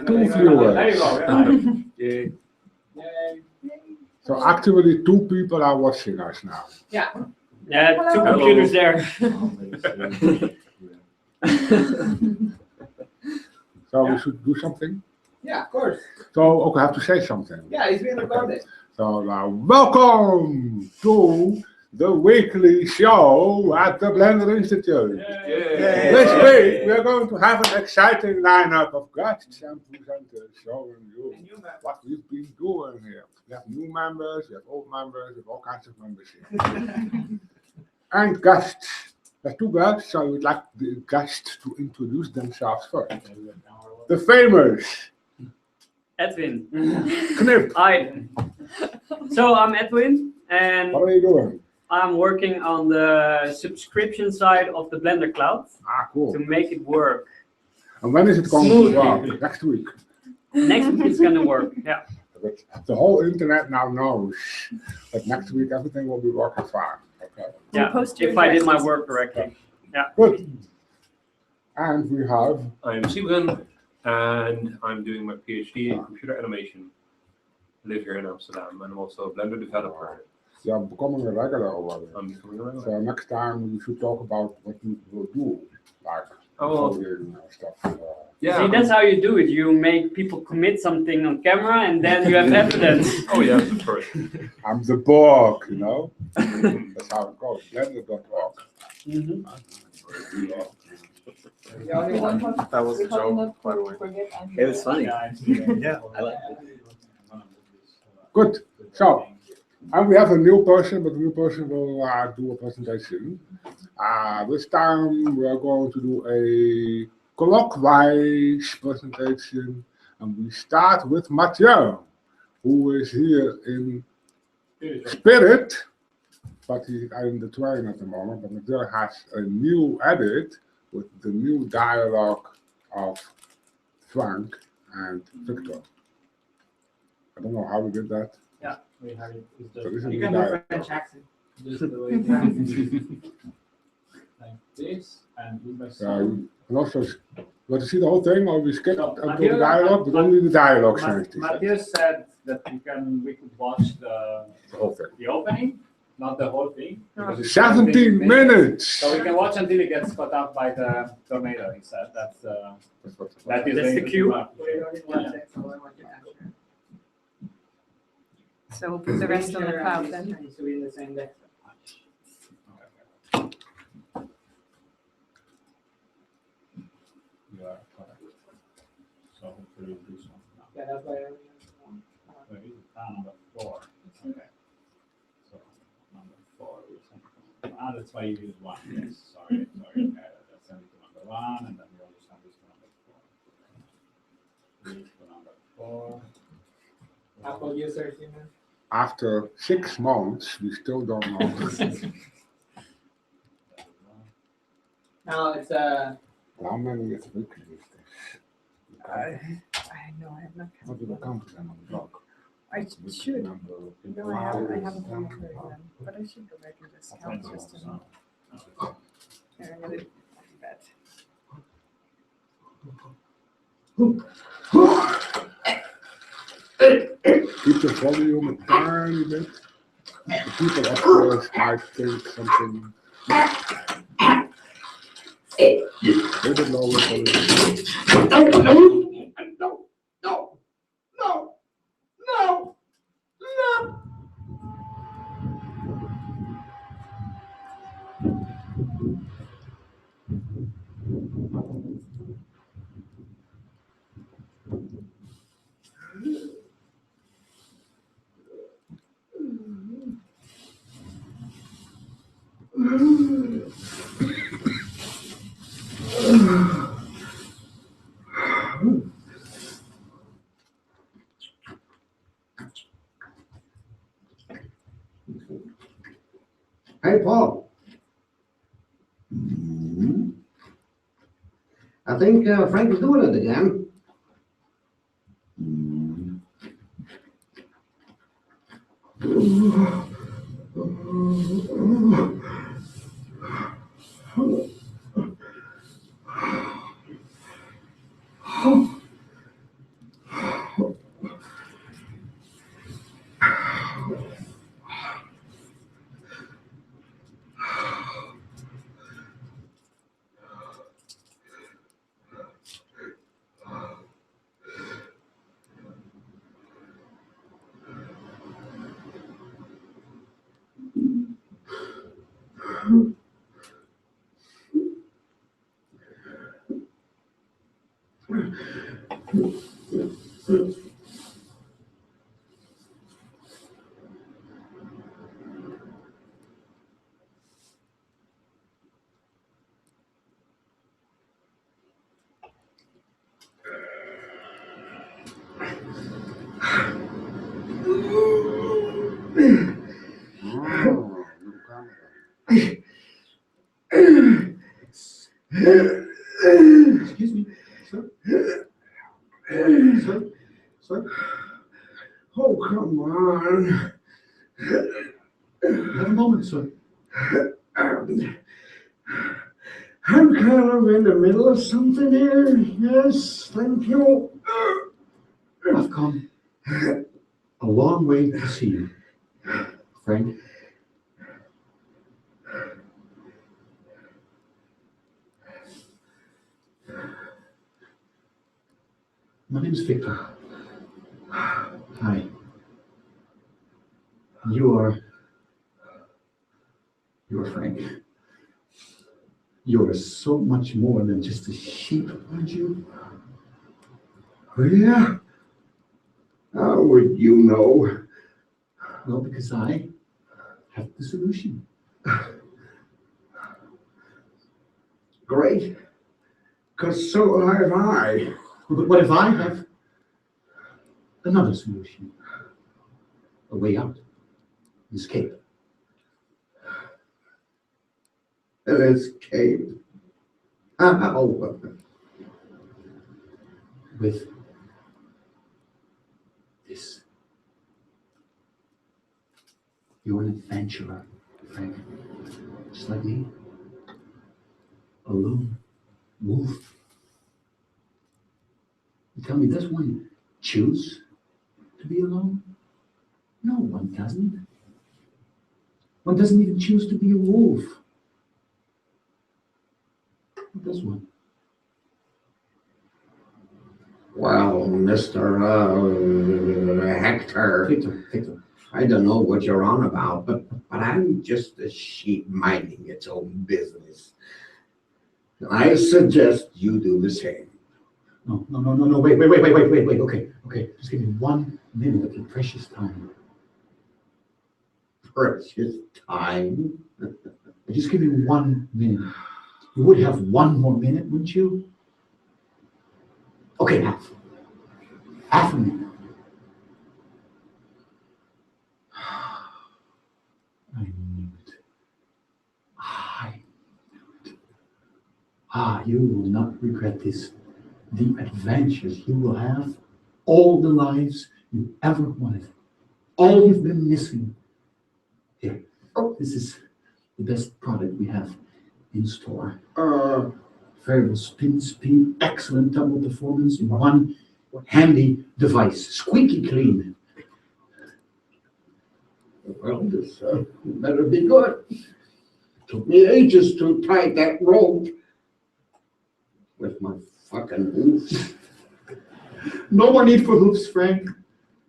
2 viewers. There you go. Yeah. Yay. So actually 2 people are watching us now. Yeah. Yeah, 2 Hello. computers there. So we should do something. Yeah, of course. So okay, I have to say something. Yeah, it's been recorded. So welcome to the weekly show at the Blender Institute. Yay. This week we are going to have an exciting lineup of guests and presenters showing you what we've been doing here. We have new members, we have old members, we have all kinds of members here. And guests. There's 2 guests, so I would like the guests to introduce themselves first. The famous Edwin. Knip. Hi. So I'm Edwin, and What are you doing? I'm working on the subscription side of the Blender Cloud Ah, cool. to make it work. And when is it going Smooth. to work? Next week. Next week it's gonna work. Yeah. But the whole internet now knows that next week everything will be working fine. Okay. Yeah. post your If I did my addresses. work correctly. Good. And we have I'm Steven, and I'm doing my PhD in computer animation. I live here in Amsterdam, and I'm also a Blender developer. you're becoming a regular already. I'm becoming a regular. So next time we should talk about what you will do, like Oh, coding and stuff. yeah. See, that's how you do it. You make people commit something on camera, and then you have evidence. Oh, yeah, of course. I'm the Borg, you know? That's how it goes. Blender.org. Mhm. The only one. That was a joke, by the way. It was funny. Yeah. I like it. Good. So, and we have a new person, but the new person will do a presentation. This time we are going to do a clockwise presentation, and we start with Mathieu, who is here in spirit, but he's in the train at the moment. But Mathieu has a new edit with the new dialogue of Frank and Victor. I don't know how we did that. We have it. It's So just, this is you the can do dialogue. French accent. Just the way it is. Like this, and with my son. And also, you want to see the whole thing, or we skip So, until the Mathieu- dialogue, but only the dialogue changed. Mathieu said that we could watch The whole thing. the opening, not the whole thing. because it's 17 minutes! So we can watch until it gets cut off by the tornado, he said. That is That's the the cue. Yeah. So we'll put the rest on the cloud then. Needs to be in the same deck. Yeah, correct. So hopefully we'll do something now. Yeah, that's why. So it is number 4. Okay. So number 4 is something. That's why you use 1. Yes, sorry. Okay, let's send it to number 1, and then we also send this to number 4. This to number 4. Apple users, you know. After 6 months, we still don't know. Now it's How many is weekly is this? I know, I have not. What do they count them on the blog? I should. Number of people. No, I haven't gone through them, but I should go back to this count system. Here, I'm gonna do that. Keep the volume a tiny bit. The people upstairs might think something. A little bit lower. Hey, Paul. I think Frank is doing it again. Excuse me, sir. Sir? Sir? Oh, come on. Have a moment, sir. I'm kind of in the middle of something here. Yes, thank you. I've come a long way to see you, Frank. My name's Victor. Hi. You're Frank. You're so much more than just a sheep, aren't you? Oh, yeah? How would you know? Well, because I have the solution. Great. Because so have I. But what if I have another solution? A way out. An escape. An escape. How? With this. You're an adventurer, Frank. Just like me. A lone wolf. You tell me, does one choose to be alone? No, one doesn't. One doesn't even choose to be a wolf. What does one? Well, Mr. Hector, Victor. I don't know what you're on about, but I'm just a sheep minding its own business. I suggest you do the same. No, wait, okay. Just give me 1 minute of your precious time. Precious time. Just give me 1 minute. You would have one more minute, wouldn't you? Okay, half a minute. I knew it. You will not regret this. The adventures you will have, all the lives you ever wanted, all you've been missing. Here, this is the best product we have in store. Variable spin speed, excellent tumble performance in one handy device, squeaky clean. Well, this better be good. Took me ages to tie that rope with my fucking hoofs. No more need for hoops, Frank.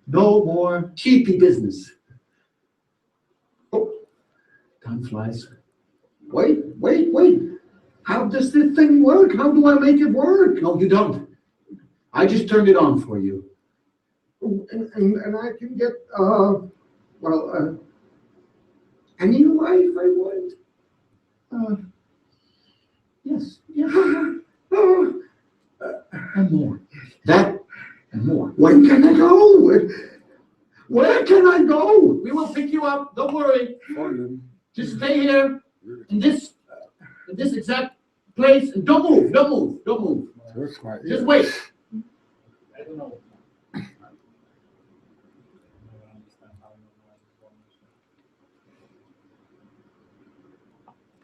No more cheapy business. Oh, time flies. Wait. How does this thing work? How do I make it work? No, you don't. I just turned it on for you. And I can get, any life I want. Yes. Oh, And more. That and more. when can I go? Where can I go? We will pick you up. Don't worry. Just stay here in this exact place and don't move. Just wait. I don't know.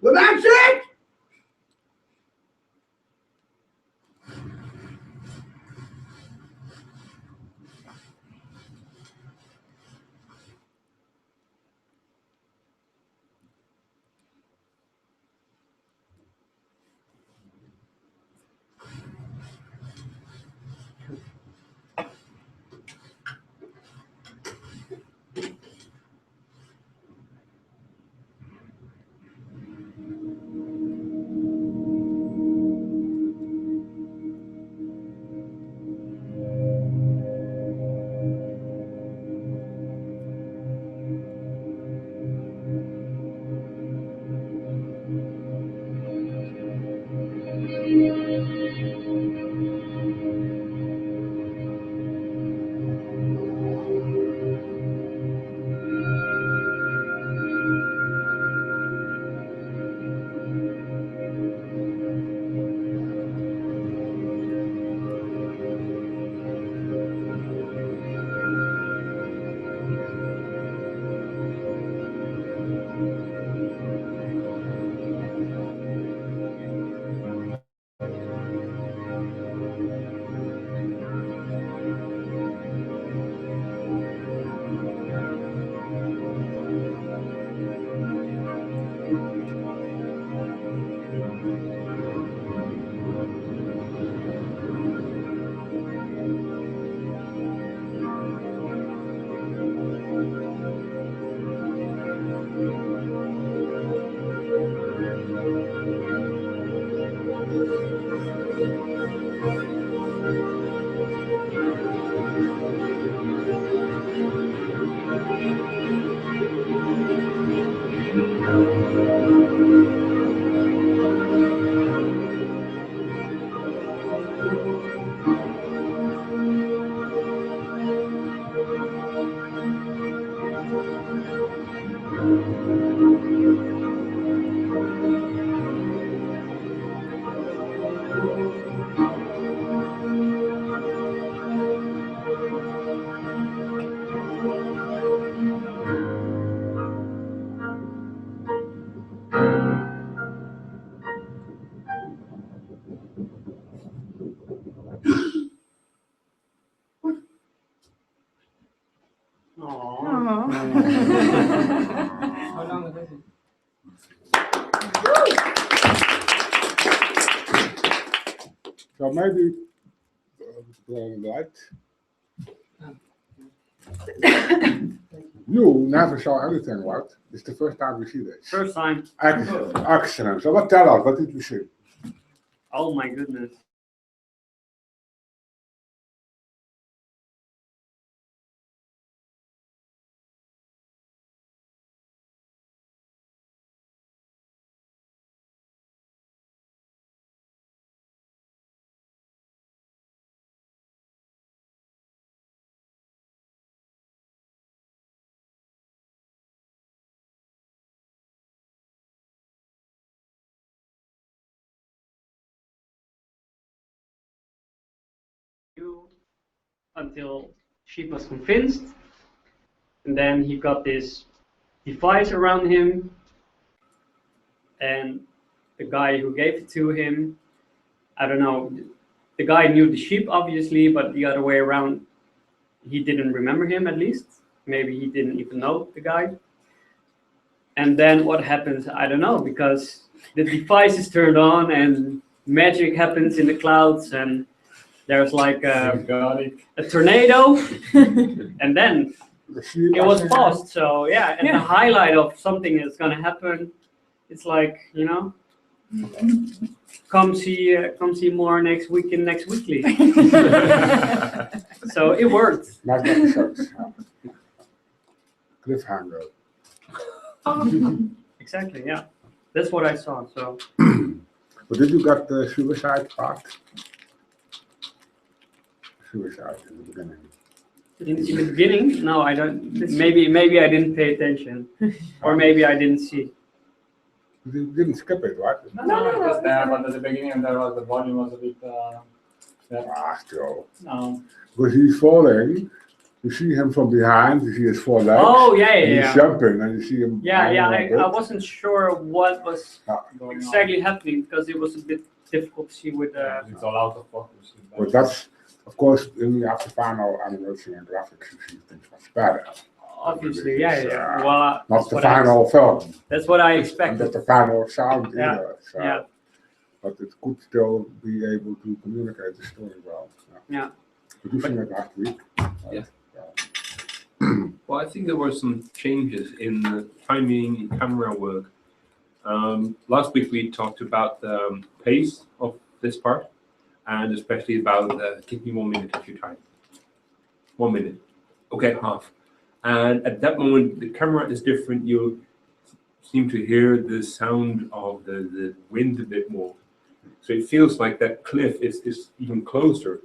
Well, that's it. How long is it? So maybe light. You never saw anything, what? It's the first time we see this. First time. Excellent. So what tell us? What did we see? Oh my goodness. Until she was convinced, and then he got this device around him, and the guy who gave it to him, I don't know, the guy knew the sheep obviously, but the other way around, he didn't remember him at least. Maybe he didn't even know the guy. And then what happens, I don't know, because the device is turned on and magic happens in the clouds, and there's like a tornado, and then it was paused. So yeah, and the highlight of something is gonna happen. It's like, you know, come see more next week in next weekly. So it worked. Nice episodes. Cliffhanger. Exactly, yeah. That's what I saw. So. But did you get the suicide part? Suicide in the beginning. In the beginning, no, I don't. Maybe I didn't pay attention, or maybe I didn't see. You didn't skip it, right? No, it was there, but at the beginning there was the volume was a bit. Still. No. Because he's falling. You see him from behind. You see his four legs. Oh yeah, and yeah. He's jumping, and you see him. Yeah. I wasn't sure what was Going exactly happening because it was a bit difficult to see with. It's all out of focus. But that's, of course, in the after final animation and graphics, you see things much better. Obviously, yeah. Well, Not the final film. That's what I And expected. not the final sound Yeah. either. So, Yeah. But it could still be able to communicate the story well. Yeah. Did you see it last week? Yeah. Well, I think there were some changes in the timing and camera work. Last week we talked about the pace of this part, and especially about give me 1 minute if you try. 1 minute. Okay, half. And at that moment, the camera is different. You seem to hear the sound of the wind a bit more. So it feels like that cliff is even closer.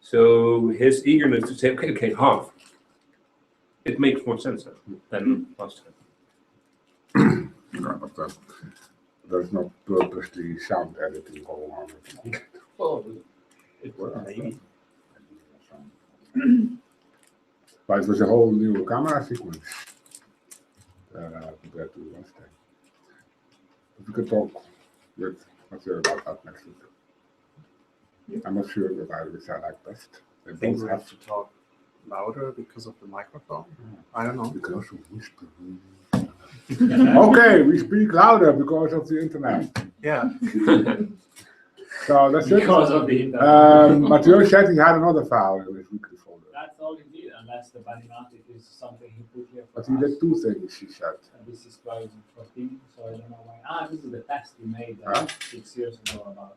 So his eagerness to say, okay, half. It makes more sense than last time. Yeah, but there's not purposely sound editing going on. Well, It maybe. But it was a whole new camera sequence compared to last time. But we could talk with Mathieu about that next week. I'm not sure that I would say like best. They I think both we have have to talk louder because of the microphone. I don't know. You can also whisper. Okay, we speak louder because of the internet. Yeah. So that's it. Because of the internet. Mathieu said he had another file in his weekly folder. That's all he did, unless the Banimatic is something he put here for But he us. did two things, he said. And this is 2014, so I don't know why. This is the test he made Huh? 6 years ago about.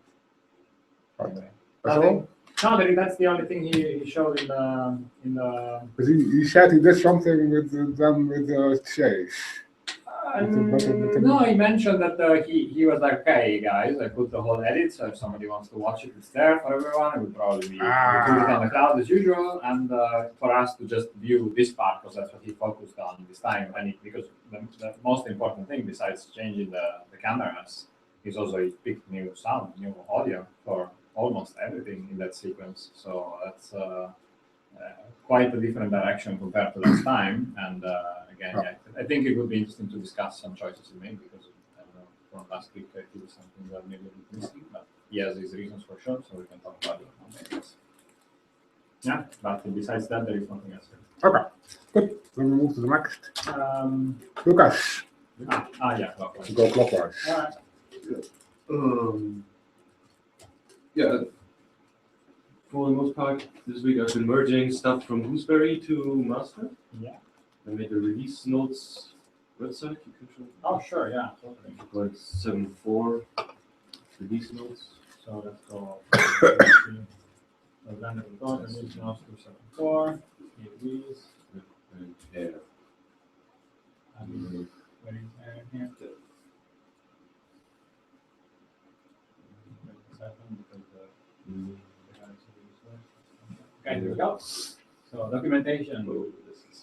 Right. Anyway. That's I all? think, no, I think that's the only thing he showed in the. But he said he did something with them with the chase. No, he mentioned that he was like, okay, guys, I put the whole edit, so if somebody wants to watch it, it's there for everyone. It would probably be we do it on the cloud as usual, and for us to just view this part, because that's what he focused on this time. And because the most important thing, besides changing the cameras, is also he picked new sound, new audio for almost everything in that sequence. So that's quite a different direction compared to last time. And again, yeah, I think it would be interesting to discuss some choices he made, because I don't know, from last week I feel something that maybe a bit missing, but he has his reasons for sure, so we can talk about it on Monday. Yeah, but besides that, there is nothing else. Okay, good. Then we move to the next. Lucas, Yeah, clockwise. go clockwise. Alright. Yeah. For the most part, this week I've been merging stuff from Gooseberry to master. Yeah. I made the release notes website. You can show. Oh, sure, yeah, totally. Like 7.4 release notes. So let's go. Blender record, release notes 274. Here these. And hair. And where is here? 27, because the guys are really slow. Okay, here we go. So documentation. Oh, this is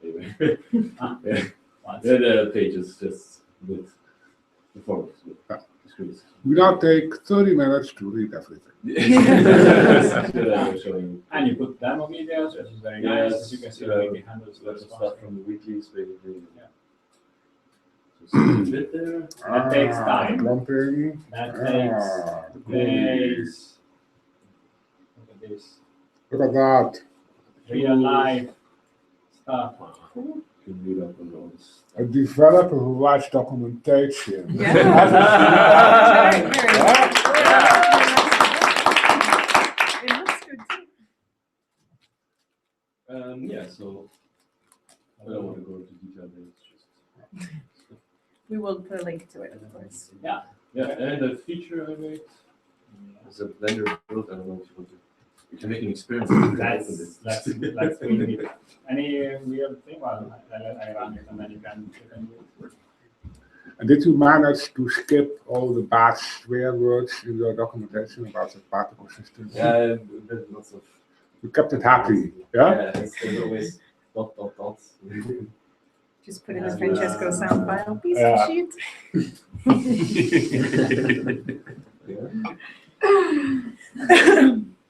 anyway. Once. The pages just with the forms with screens. We now take 30 minutes to read everything. And you put demo videos, which is very nice. As you can see, the weekly handles Lots of the stuff from the weeklies, basically. Yeah. So a bit there. That takes time. Clumping. That Cool. takes. Look at this. Look at that. Real life stuff. You can read up on all this. A developer who writes documentation. Yeah. It looks good too. Yeah, so I don't want to go into detail there. It's just We will put a link to it, of course. Yeah. yeah, and the feature I made is a Blender build. I don't know if you want to. We can make an experiment. Let's read it. Any weird thing? Well, I run it and then you can do it. And did you manage to skip all the bad swear words in your documentation about the particle system? Yeah, there's lots of. You kept it happy, yeah? There's always dots. Just put in the Francesco sound file, piece Yeah. of shit.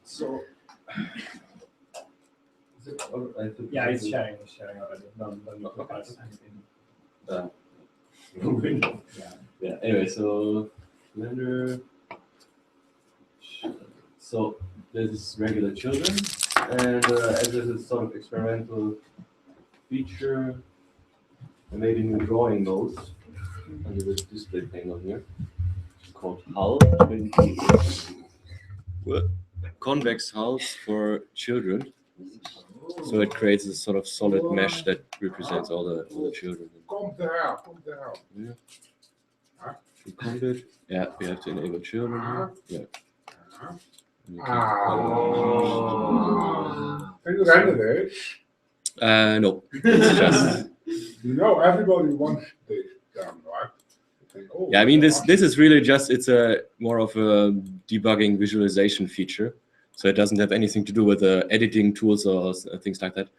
So. Yeah, it's sharing already. Don't look at anything. Yeah. Anyway, so Blender. So this is regular children, and as a sort of experimental feature, I made a new drawing mode under the display panel here. It's called hull. Convex hulls for children. So it creates a sort of solid mesh that represents all the children. Come there. We called it. Yeah, we have to enable children here. Yeah. Can you render this? No, it's just. You know, everybody wants this done, right? You think, oh, Yeah, I mean this is really just it's a more of a debugging visualization feature. So it doesn't have anything to do with editing tools or things like that.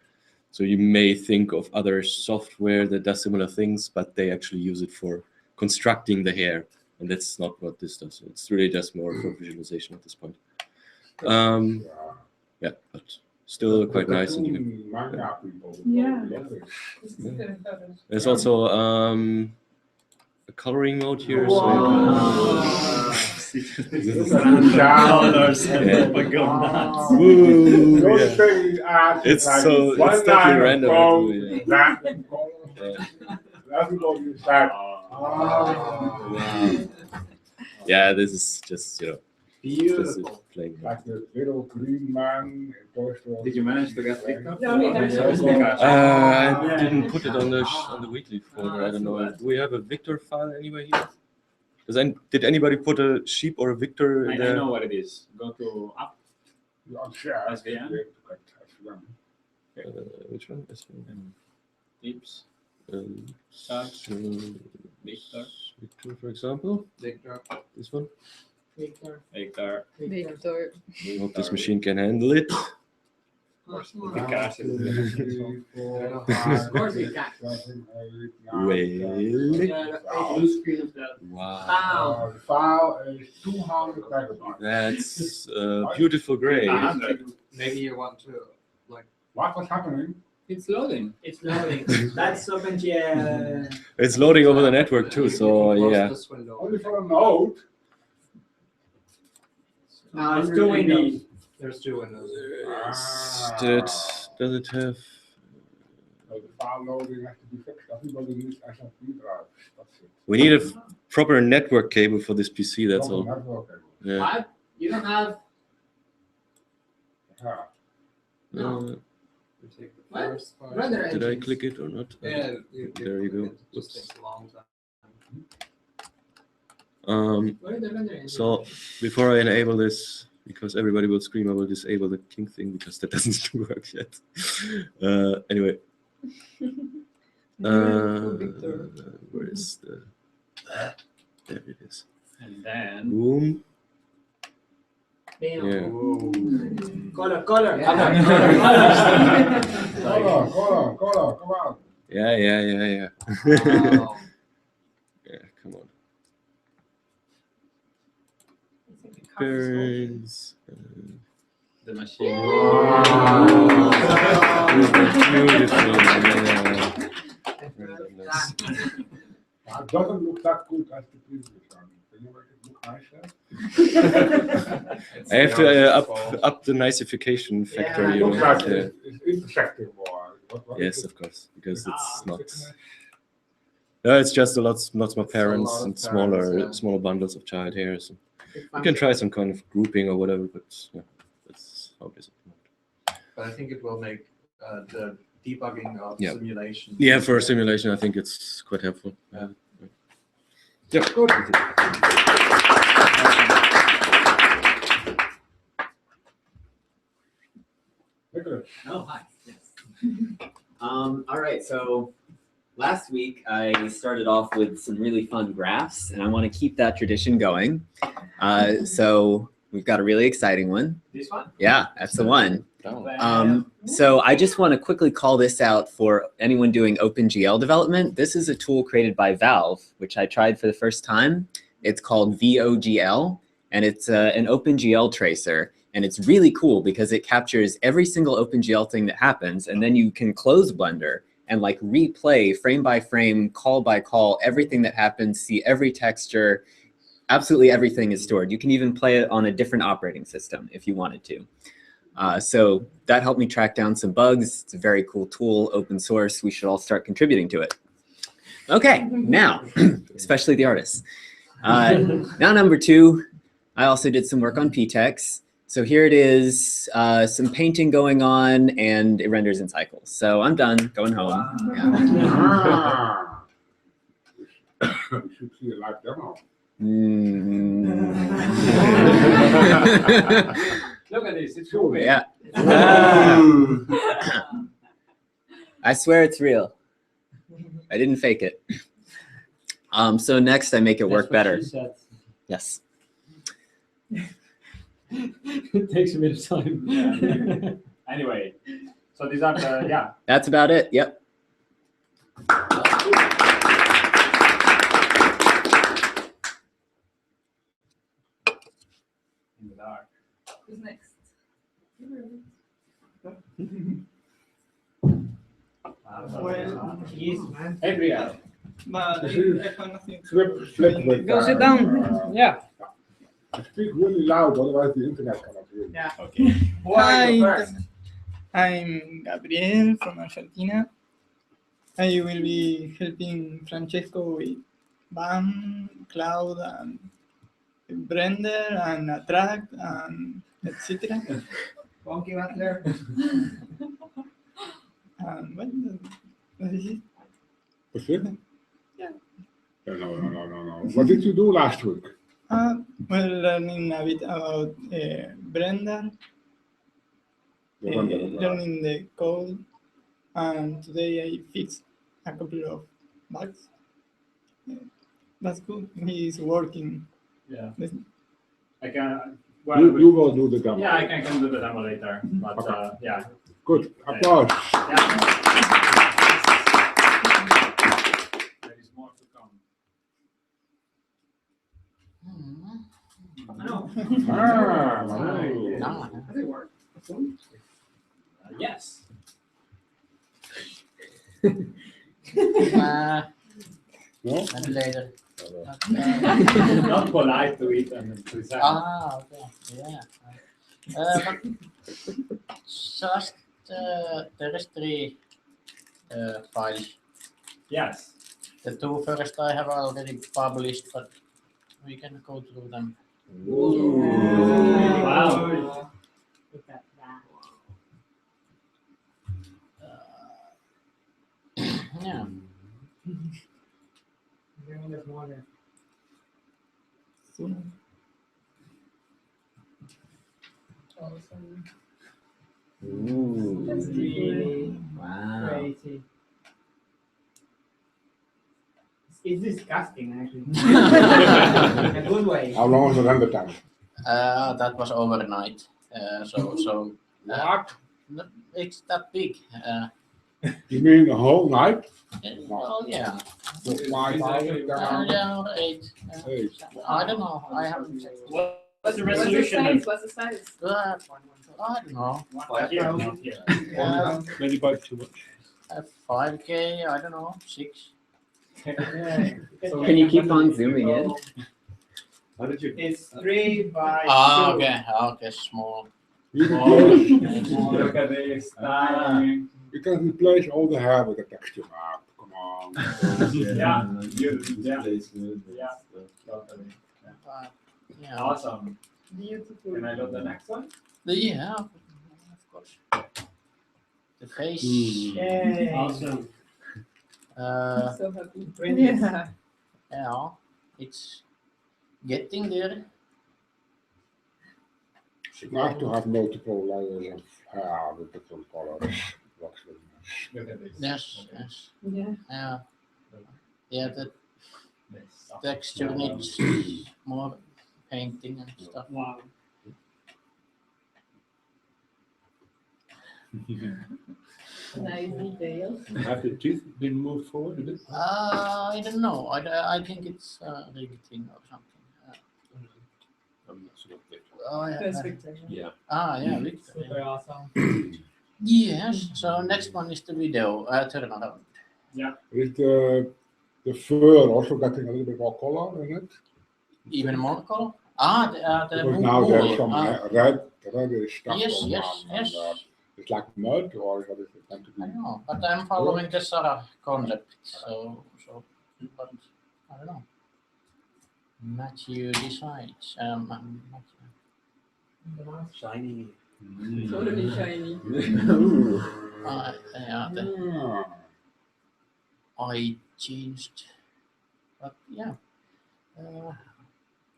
So you may think of other software that does similar things, but they actually use it for constructing the hair, and that's not what this does. It's really just more for visualization at this point. Yeah, but still quite nice. And you can, Manga people. Yeah. love it. there's also a coloring mode here. So Colors Yeah. and go nuts. Woo, The only yeah. thing is add It's like so one it's definitely line of random. code, Yeah. that and code. Yeah. Everybody is like, Yeah, this is just just Beautiful. playing. like the little green man in Toy Story. Did you manage to get TikTok? No, he doesn't. I didn't put it on the weekly folder. I don't know. Do we have a Victor file anywhere here? Did anybody put a sheep or a Victor I in there? know what it is. Go to up. You unshare. SVN? Which one? This one? Tips. Search, Victor. Victor, for example. Victor. This one. Victor. Victor. I hope this machine can handle it. Of Because course he can. Really? Blue screen of that. Wow. The file is 200 megabytes. That's beautiful gray. 100. Maybe you want to What was happening? It's loading. It's loading. That's open to It's loading over the network too, so close yeah. this window. Only for a node. now it's doing the There's two windows. Does it have? The file loading has to be fixed. Everybody needs SFP drives. That's it. We need a proper network cable for this PC. That's all. Network cable. Yeah. What? You don't have. Yeah. No. We take the What? first part. Render Did I engines. click it or not? Yeah, There you go. It just Whoops. takes a long time. Where are the render engines? So before I enable this, because everybody will scream, I will disable the king thing because that doesn't work yet. Anyway. Where is the? There it is. And then. Boom. Damn. Yeah. Color. Color, come on. Yeah. Wow. Yeah, come on. Burns. The machine. Beautiful. Yeah. It doesn't look that good as the previous one. Can you make it look nicer? I have to up the niceification factor. Yeah, You Looks know, like yeah. it's intersecting more. What Yes, is of course, because it's not. thickness? No, it's just lots more parents lot of and parents, smaller bundles of child hairs. You Fun. can try some kind of grouping or whatever, but yeah, that's how it is. But I think it will make the debugging of Yeah. simulation. Yeah, for a simulation, I think it's quite helpful. Yeah. Yeah, good. Nicholas. Oh, hi. Yes. All right. So last week I started off with some really fun graphs, and I want to keep that tradition going. So we've got a really exciting one. This one? Yeah, that's the one. So I just want to quickly call this out for anyone doing OpenGL development. This is a tool created by Valve, which I tried for the first time. It's called VOGL, and it's an OpenGL tracer. And it's really cool because it captures every single OpenGL thing that happens, and then you can close Blender and like replay frame by frame, call by call, everything that happens, see every texture, absolutely everything is stored. You can even play it on a different operating system if you wanted to. So that helped me track down some bugs. It's a very cool tool, open source. We should all start contributing to it. Okay, now, especially the artists. Now number two, I also did some work on PTEX. So here it is, some painting going on, and it renders in cycles. So I'm done, going home. Ah. You should see a live demo. Look at this, it's moving. Yeah. I swear it's real. I didn't fake it. So next I make it work better. Yes. It takes a bit of time. Yeah. Anyway, so these are the, yeah. That's about it. Yep. In the dark. Who's next? Well, he's Adriel. but I Flip with Go sit down. Yeah. Speak really loud, otherwise the internet cannot hear you. Yeah. Okay. Who are you Hi, first? I'm Gabriel from Argentina. I will be helping Francesco with BAM, Cloud, and Blender, and Attract, and etc. Funky Butler. And well, that is it. That's it? Yeah. No. What did you do last week? Well, learning a bit about Blender, learning the code, and today I fixed a couple of bugs. That's good. He's working. Yeah. This- I can, well, You will do the demo. yeah, I can do the demo later, but yeah. Good. Applause. Yeah. There is more to come. No. Ah, Does it work? Yes. no? Later. Not polite to it and present. Okay. Yeah. But just there is 3 files. Yes. The 2 first I have already published, but we can go through them. Wow. Look at that. Yeah. Soon. Awesome. Ooh. That's really Wow. Crazy. It's disgusting, actually. In a good way. How long was the render time? That was overnight. What? It's that big. You mean the whole night? Well, yeah. For 5 hours? Yeah, or 8. 8. I don't know. I haven't checked. What's the What's the resolution? size? What's the size? I don't know. Maybe by too much. 5K, I don't know, 6. Can you keep on zooming in? How did you? It's 3 by 2. Okay, small. You can replace, Look at this. Tiny. you can replace all the hair with a texture map. Come on. Yeah. Yeah. Totally. Yeah. Awesome. Beautiful. Can I load the next one? Yeah, of course. The face. Yay. Awesome. I'm so happy. Yeah. Yeah, it's getting there. It's nice to have multiple layers of hair with different colors. Looks really nice. Look at this. Yes. Yeah. Yeah, the This. texture needs more painting and stuff. Wow. Nice details. Have the teeth been moved forward a bit? I don't know. I think it's rigging or something. Sort of bit. That's Victor. Yeah. Yeah, Victor. Super awesome. Yes. So next one is the video turnaround. Is the fur also getting a little bit more color in it? Even more color? The Because now wool. there's some red stuff Yes, going yes, on. yes. And, it's like mud, or what is it meant to be? I don't know, but I'm following the Sarah concept. So, but I don't know. Matthew decides. Shiny. Totally shiny. Yeah, I changed, but yeah,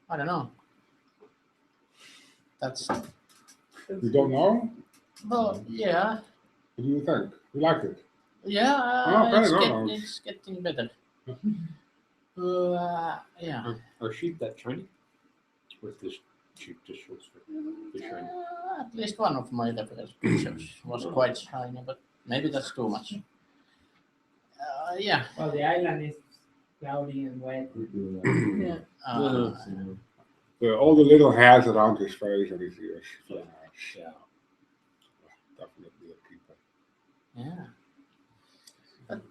I don't know. That's You don't know? well, yeah, What do you think? You like it? yeah. Okay, It's getting better. Yeah. Are sheep that shiny? Or is this sheep just looks shiny? At least one of my reference pictures was quite shiny, but maybe that's too much. Yeah. Well, the island is cloudy and wet. Yeah. All the little hairs around his face and his ears. Very nice. Yeah. Definitely a keeper. Yeah. But,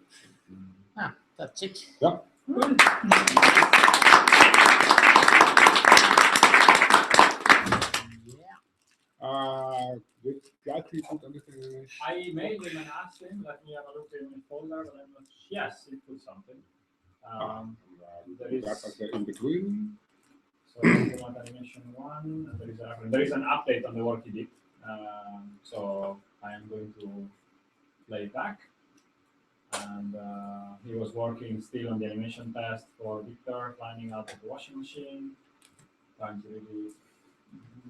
that's it. Yeah. Did Jackie put anything in his? I mailed him and asked him, let me have a look in the folder, and I'm not, yes, he put something. There is, That was in between. so document animation 1, and there is an update on the work he did. So I am going to play it back. And he was working still on the animation test for Victor, climbing out of the washing machine, trying to really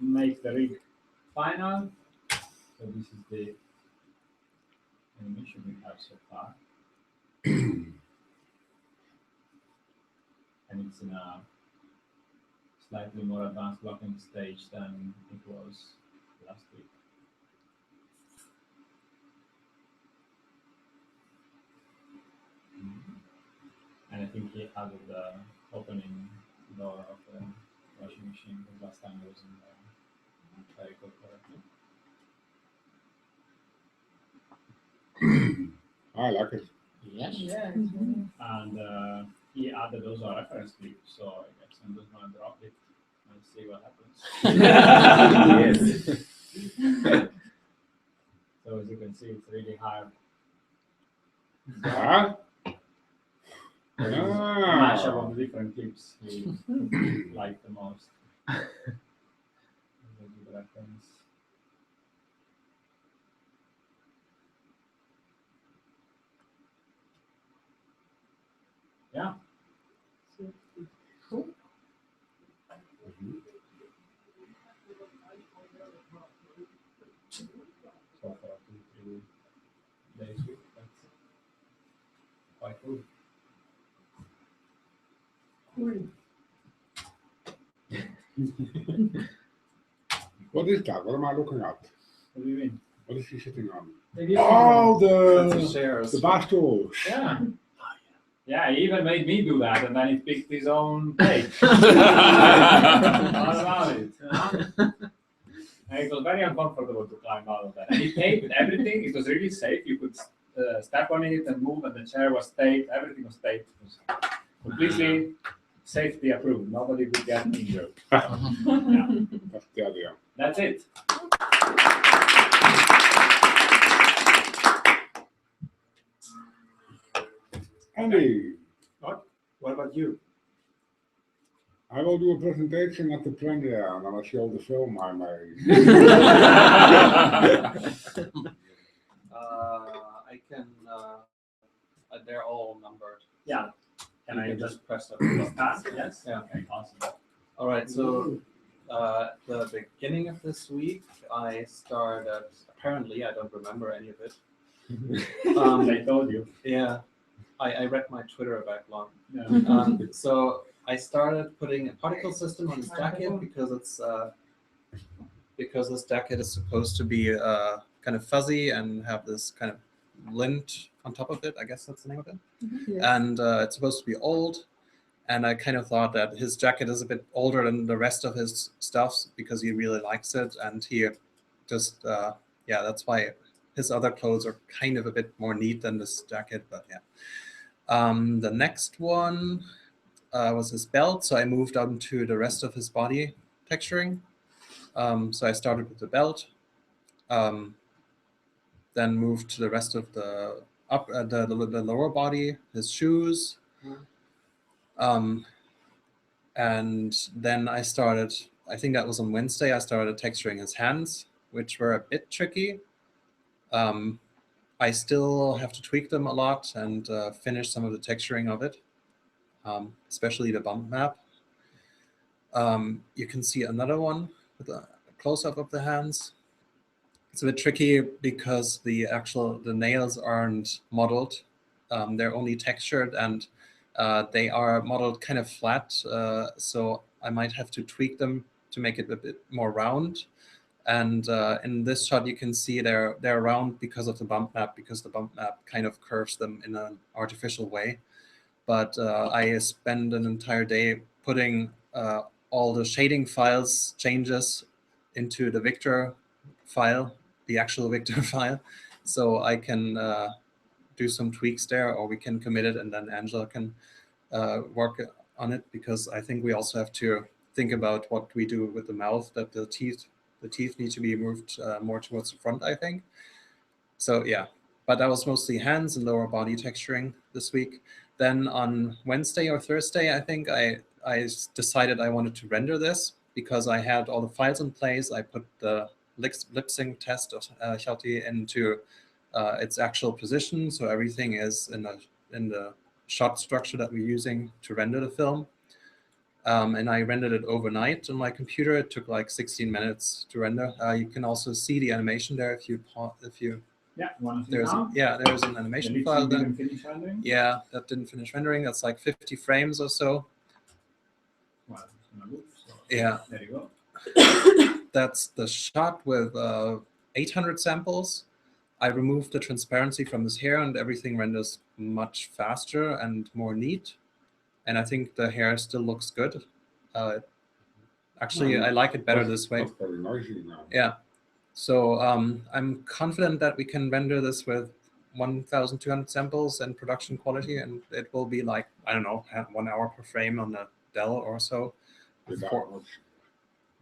make the rig final. So this is the animation we have so far. And it's in a slightly more advanced blocking stage than it was last week. And I think he added the opening door of the washing machine because last time it was in the very good correctly. I like it. Yes. Yeah. And he added those reference clips, so I guess I'm just gonna drop it and see what happens. Yes. So as you can see, it's really hard. Huh? Mash up Ah. on the different clips you like the most. Give you the reference. Yeah. Cool. So for 2-3 days, that's quite cool. What is that? What am I looking at? What do you mean? What is he sitting on? Oh, the bar stools. Yeah. Yeah, he even made me do that, and then he picked his own plate. All about it. And it was very uncomfortable to climb out of that. And he taped everything. It was really safe. You could step on it and move, and the chair was taped. Everything was taped. It was completely safety approved. Nobody would get injured. Yeah. That's the idea. That's it. Andy, What about you? I will do a presentation at the premiere and I'll show the film I made. I can. They're all numbered. Yeah. Can I just press the pass? Yes. Yeah. Okay. Awesome. All right. So the beginning of this week, I started. Apparently, I don't remember any of it. They told you. Yeah, I read my Twitter back long. Yeah. So I started putting a particle system on this jacket because this jacket is supposed to be kind of fuzzy and have this kind of lint on top of it. I guess that's the name of it. Yes. And it's supposed to be old. And I kind of thought that his jacket is a bit older than the rest of his stuff because he really likes it. And he just, yeah, that's why his other clothes are kind of a bit more neat than this jacket. But yeah. The next one was his belt. So I moved on to the rest of his body texturing. So I started with the belt, then moved to the rest of the the lower body, his shoes, and then I started. I think that was on Wednesday. I started texturing his hands, which were a bit tricky. I still have to tweak them a lot and finish some of the texturing of it, especially the bump map. You can see another one with a close-up of the hands. It's a bit tricky because the nails aren't modeled. They're only textured and they are modeled kind of flat. So I might have to tweak them to make it a bit more round. And in this shot, you can see they're round because of the bump map, because the bump map kind of curves them in an artificial way. But I spend an entire day putting all the shading files changes into the Victor file, the actual Victor file, so I can do some tweaks there, or we can commit it and then Angela can work on it, because I think we also have to think about what we do with the mouth, that the teeth need to be moved more towards the front, I think. So yeah, but that was mostly hands and lower body texturing this week. Then on Wednesday or Thursday, I think I decided I wanted to render this because I had all the files in place. I put the lip sync test of Hjalti into its actual position, so everything is in the shot structure that we're using to render the film. And I rendered it overnight on my computer. It took like 16 minutes to render. You can also see the animation there if you yeah, there's an animation file there. Didn't finish rendering? Yeah, that didn't finish rendering. That's like 50 frames or so. Well, so yeah. There you go. That's the shot with 800 samples. I removed the transparency from his hair and everything renders much faster and more neat. And I think the hair still looks good. Actually, I like it better this way. That's very noisy now. Yeah. So I'm confident that we can render this with 1,200 samples and production quality, and it will be like, I don't know, 1 hour per frame on a Dell or so.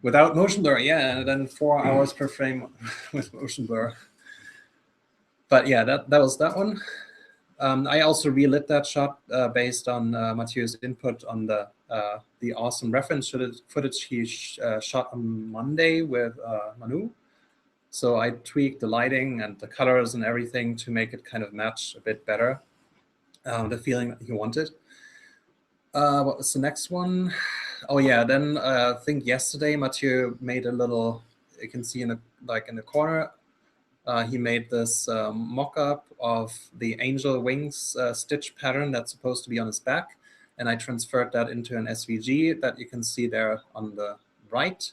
Without motion blur, yeah, and then 4 hours per frame with motion blur. But yeah, that was that one. I also relit that shot based on Mathieu's input on the awesome reference footage he shot on Monday with Manu. So I tweaked the lighting and the colors and everything to make it kind of match a bit better the feeling that he wanted. What was the next one? Oh yeah, then I think yesterday Mathieu made a little, you can see in the corner, he made this mock-up of the angel wings stitch pattern that's supposed to be on his back. And I transferred that into an SVG that you can see there on the right,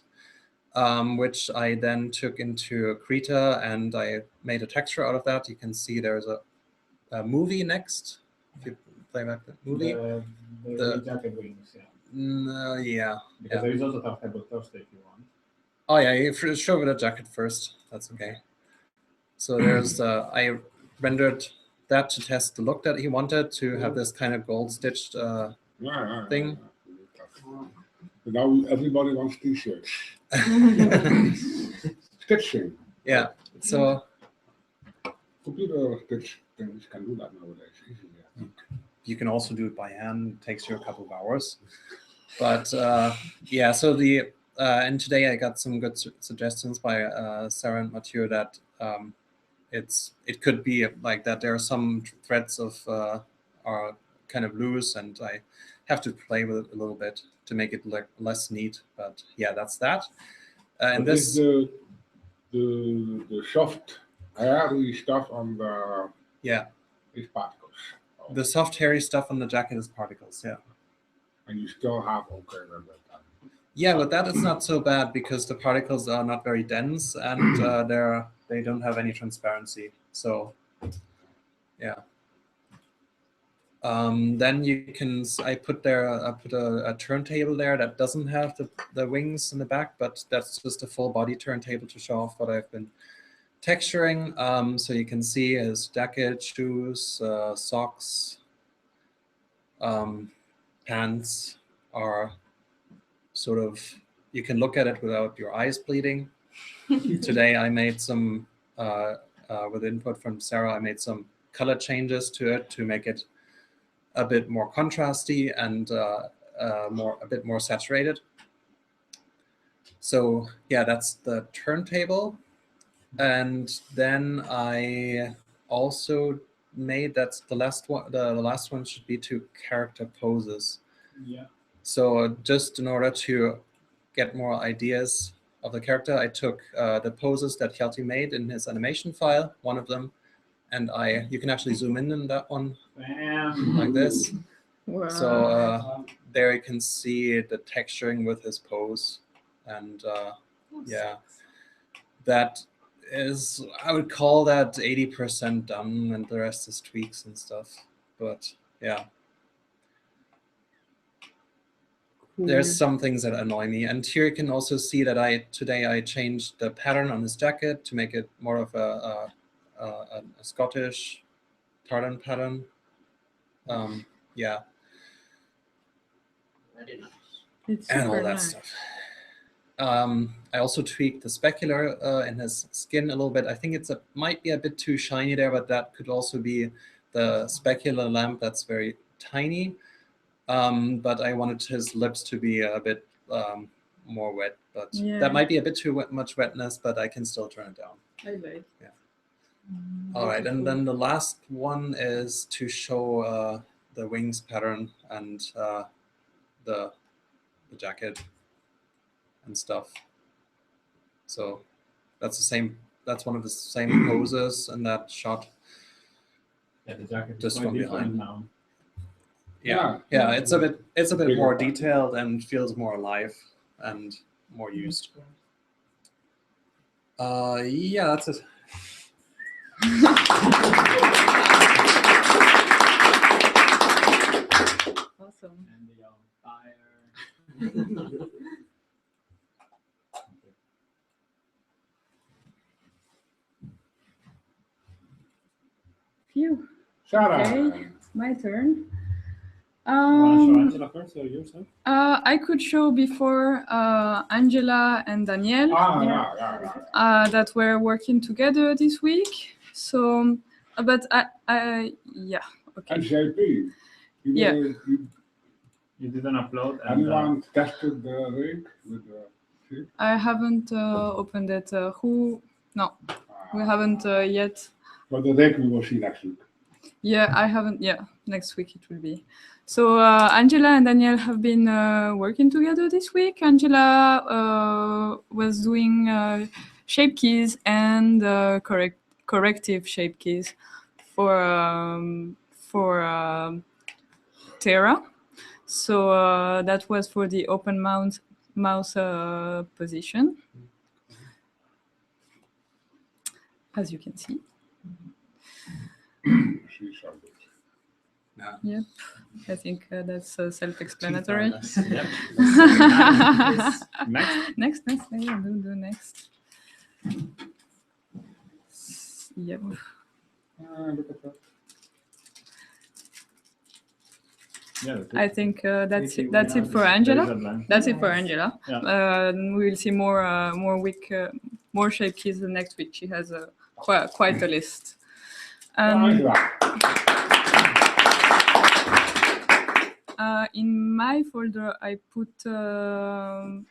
which I then took into Krita and I made a texture out of that. You can see there's a movie next. If you play back the movie. The jacket wings, yeah. Yeah. Because there is also tough table toast if you want. Oh yeah, you show me the jacket first. That's okay. So there's I rendered that to test the look that he wanted to have this kind of gold stitched thing. Now everybody wants t-shirts. Stitching. Yeah. So computer stitch things can do that nowadays easily. You can also do it by hand. It takes you a couple of hours. But yeah, so and today I got some good suggestions by Sarah and Mathieu that it could be like that. There are some threads are kind of loose, and I have to play with it a little bit to make it look less neat. But yeah, that's that. And this is the soft hairy stuff on the is particles. The soft hairy stuff on the jacket is particles. Yeah. And you still have Yeah, but that is not so bad because the particles are not very dense and they don't have any transparency. So, yeah. Then you can. I put a turntable there that doesn't have the wings in the back, but that's just a full body turntable to show off what I've been texturing. So you can see his jacket, shoes, socks, pants are sort of, you can look at it without your eyes bleeding. Today I made some, with input from Sarah, I made some color changes to it to make it a bit more contrasty and a bit more saturated. So yeah, that's the turntable. And then I also made, that's the last one, the last one should be 2 character poses. Yeah. So just in order to get more ideas of the character, I took the poses that Hjalti made in his animation file, one of them, and you can actually zoom in that one like this. Wow. So there you can see the texturing with his pose, and yeah, that is, I would call that 80% done, and the rest is tweaks and stuff. But yeah. There's some things that annoy me. And here you can also see that today I changed the pattern on his jacket to make it more of a Scottish tartan pattern. Yeah. Very nice. It's and all super that nice. stuff. I also tweaked the specular in his skin a little bit. I think might be a bit too shiny there, but that could also be the specular lamp that's very tiny. But I wanted his lips to be a bit more wet, but that might be a bit too much wetness, but I can still turn it down. I like. Yeah. All right, and then the last one is to show the wings pattern and the jacket and stuff. So that's the same. That's one of the same poses in that shot. Yeah, the jacket just is from quite different behind. now. Yeah, it's a bit more detailed and feels more alive and more used. Yeah, that's it. Awesome. And the fire. Phew. Sarah. Okay, it's my turn. Want to show Angela first or yourself? I could show before Angela and Daniel that were working together this week. So, but yeah, okay. And JP, Yeah. You didn't upload. Anyone tested the rig with the sheet? I haven't opened it. Who? No, we haven't yet. But the rig we will see next week. Yeah, I haven't. Yeah, next week it will be. So Angela and Daniel have been working together this week. Angela was doing shape keys and corrective shape keys for Terra. So that was for the open mouse position, as you can see. Yep, I think that's self-explanatory. Yep. Next. Yeah, do next. Yep. Look at that. Yeah, I think that's it for Angela. That's it for Angela. Yeah. We will see more shape keys next week. She has quite a list. In my folder, I put a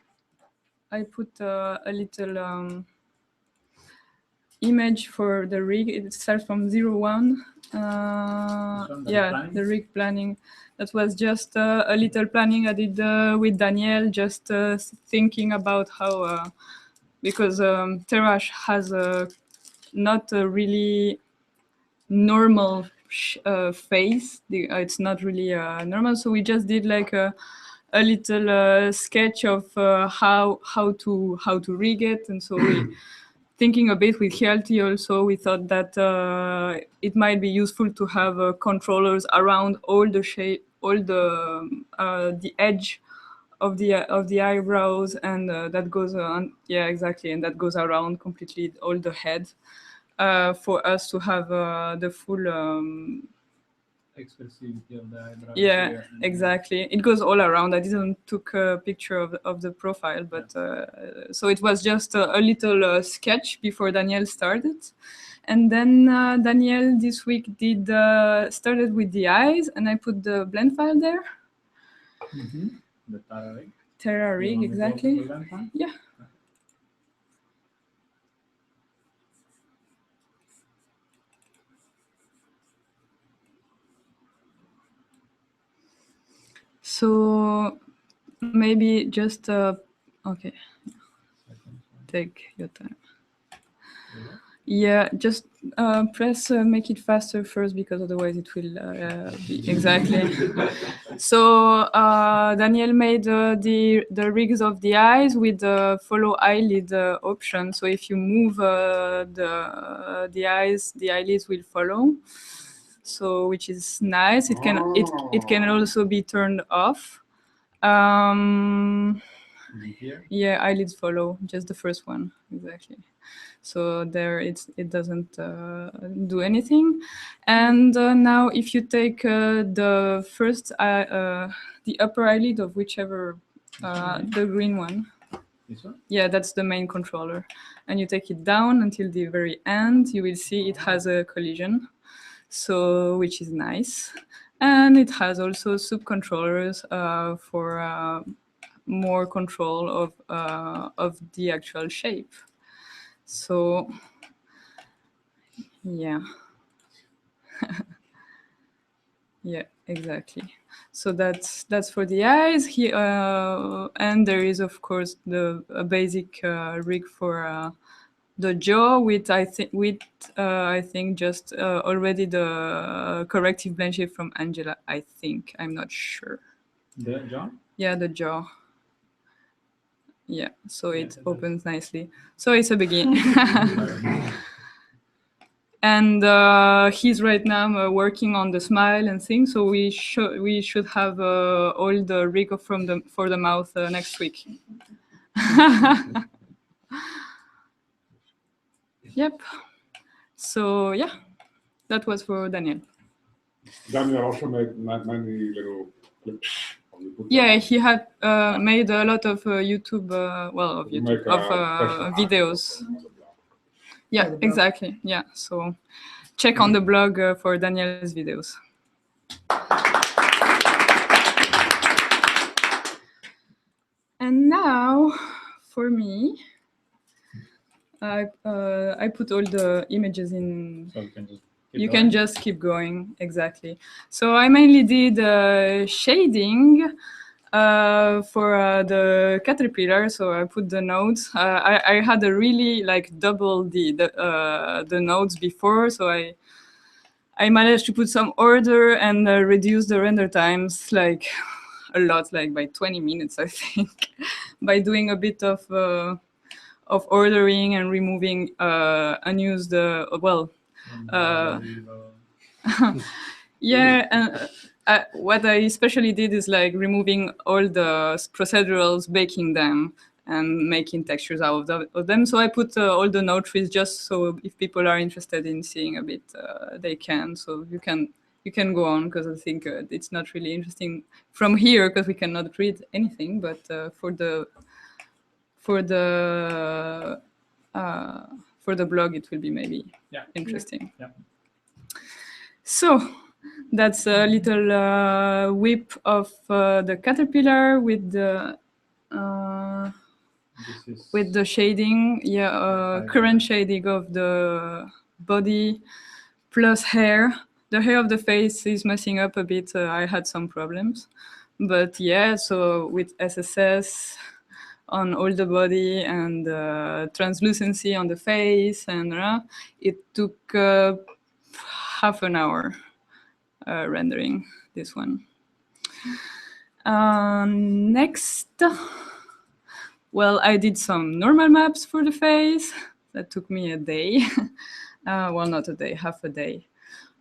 little image for the rig. It starts from 01. Yeah, the rig planning. That was just a little planning I did with Daniel, just thinking about how, because Terra has not a really normal face. It's not really normal, so we just did like a little sketch of how to rig it, and so we thinking a bit with Hjalti also, we thought that it might be useful to have controllers around all the shape, all the edge of the eyebrows, and that goes on. Yeah, exactly, and that goes around completely all the head for us to have the full. Expressivity of the eyebrows. Yeah, exactly. It goes all around. I didn't took a picture of the profile, but so it was just a little sketch before Daniel started. And then Daniel this week started with the eyes, and I put the blend file there. Mm-hmm. The Terra rig. Terra rig, exactly. Yeah. So maybe just okay. Take your time. Yeah, just press make it faster first, because otherwise it will be exactly. So Daniel made the rigs of the eyes with the follow eyelid option. So if you move the eyes, the eyelids will follow. So which is nice. It can also be turned off. Yeah, eyelids follow, just the first one, exactly. So there it doesn't do anything. And now if you take the first the upper eyelid of whichever the green one. This one? Yeah, that's the main controller. And you take it down until the very end, you will see it has a collision. So which is nice. And it has also subcontrollers for more control of the actual shape. So yeah. Yeah, exactly. So that's for the eyes here, and there is of course a basic rig for the jaw with I think just already the corrective blend shape from Angela. I think, I'm not sure. The jaw? Yeah, the jaw. Yeah, so it opens nicely. So it's a begin. And he's right now working on the smile and things. So we should have all the rig for the mouth next week. Yep. So yeah, that was for Daniel. Daniel also made many little Yeah, he had made a lot of YouTube, of You YouTube, make a special videos. article on the blog. Yeah, exactly. Yeah, so check on the blog for Daniel's videos. And now, for me, I put all the images in. So You can just keep going, exactly. So I mainly did shading for the caterpillar. So I put the nodes. I had a really double the nodes before. So I managed to put some order and reduce the render times a lot, by 20 minutes, I think, by doing a bit of ordering and removing unused, yeah, and what I especially did is removing all the procedurals, baking them, and making textures out of them. So I put all the node trees just so if people are interested in seeing a bit, they can. So you can go on because I think it's not really interesting from here because we cannot read anything. But for the blog, it will be maybe interesting. Yeah. So that's a little whip of the caterpillar with the shading, current shading of the body plus hair. The hair of the face is messing up a bit. I had some problems, but yeah. So with SSS on all the body and translucency on the face, and it took half an hour rendering this one. Next, well, I did some normal maps for the face. That took me a day. Well, not a day, half a day.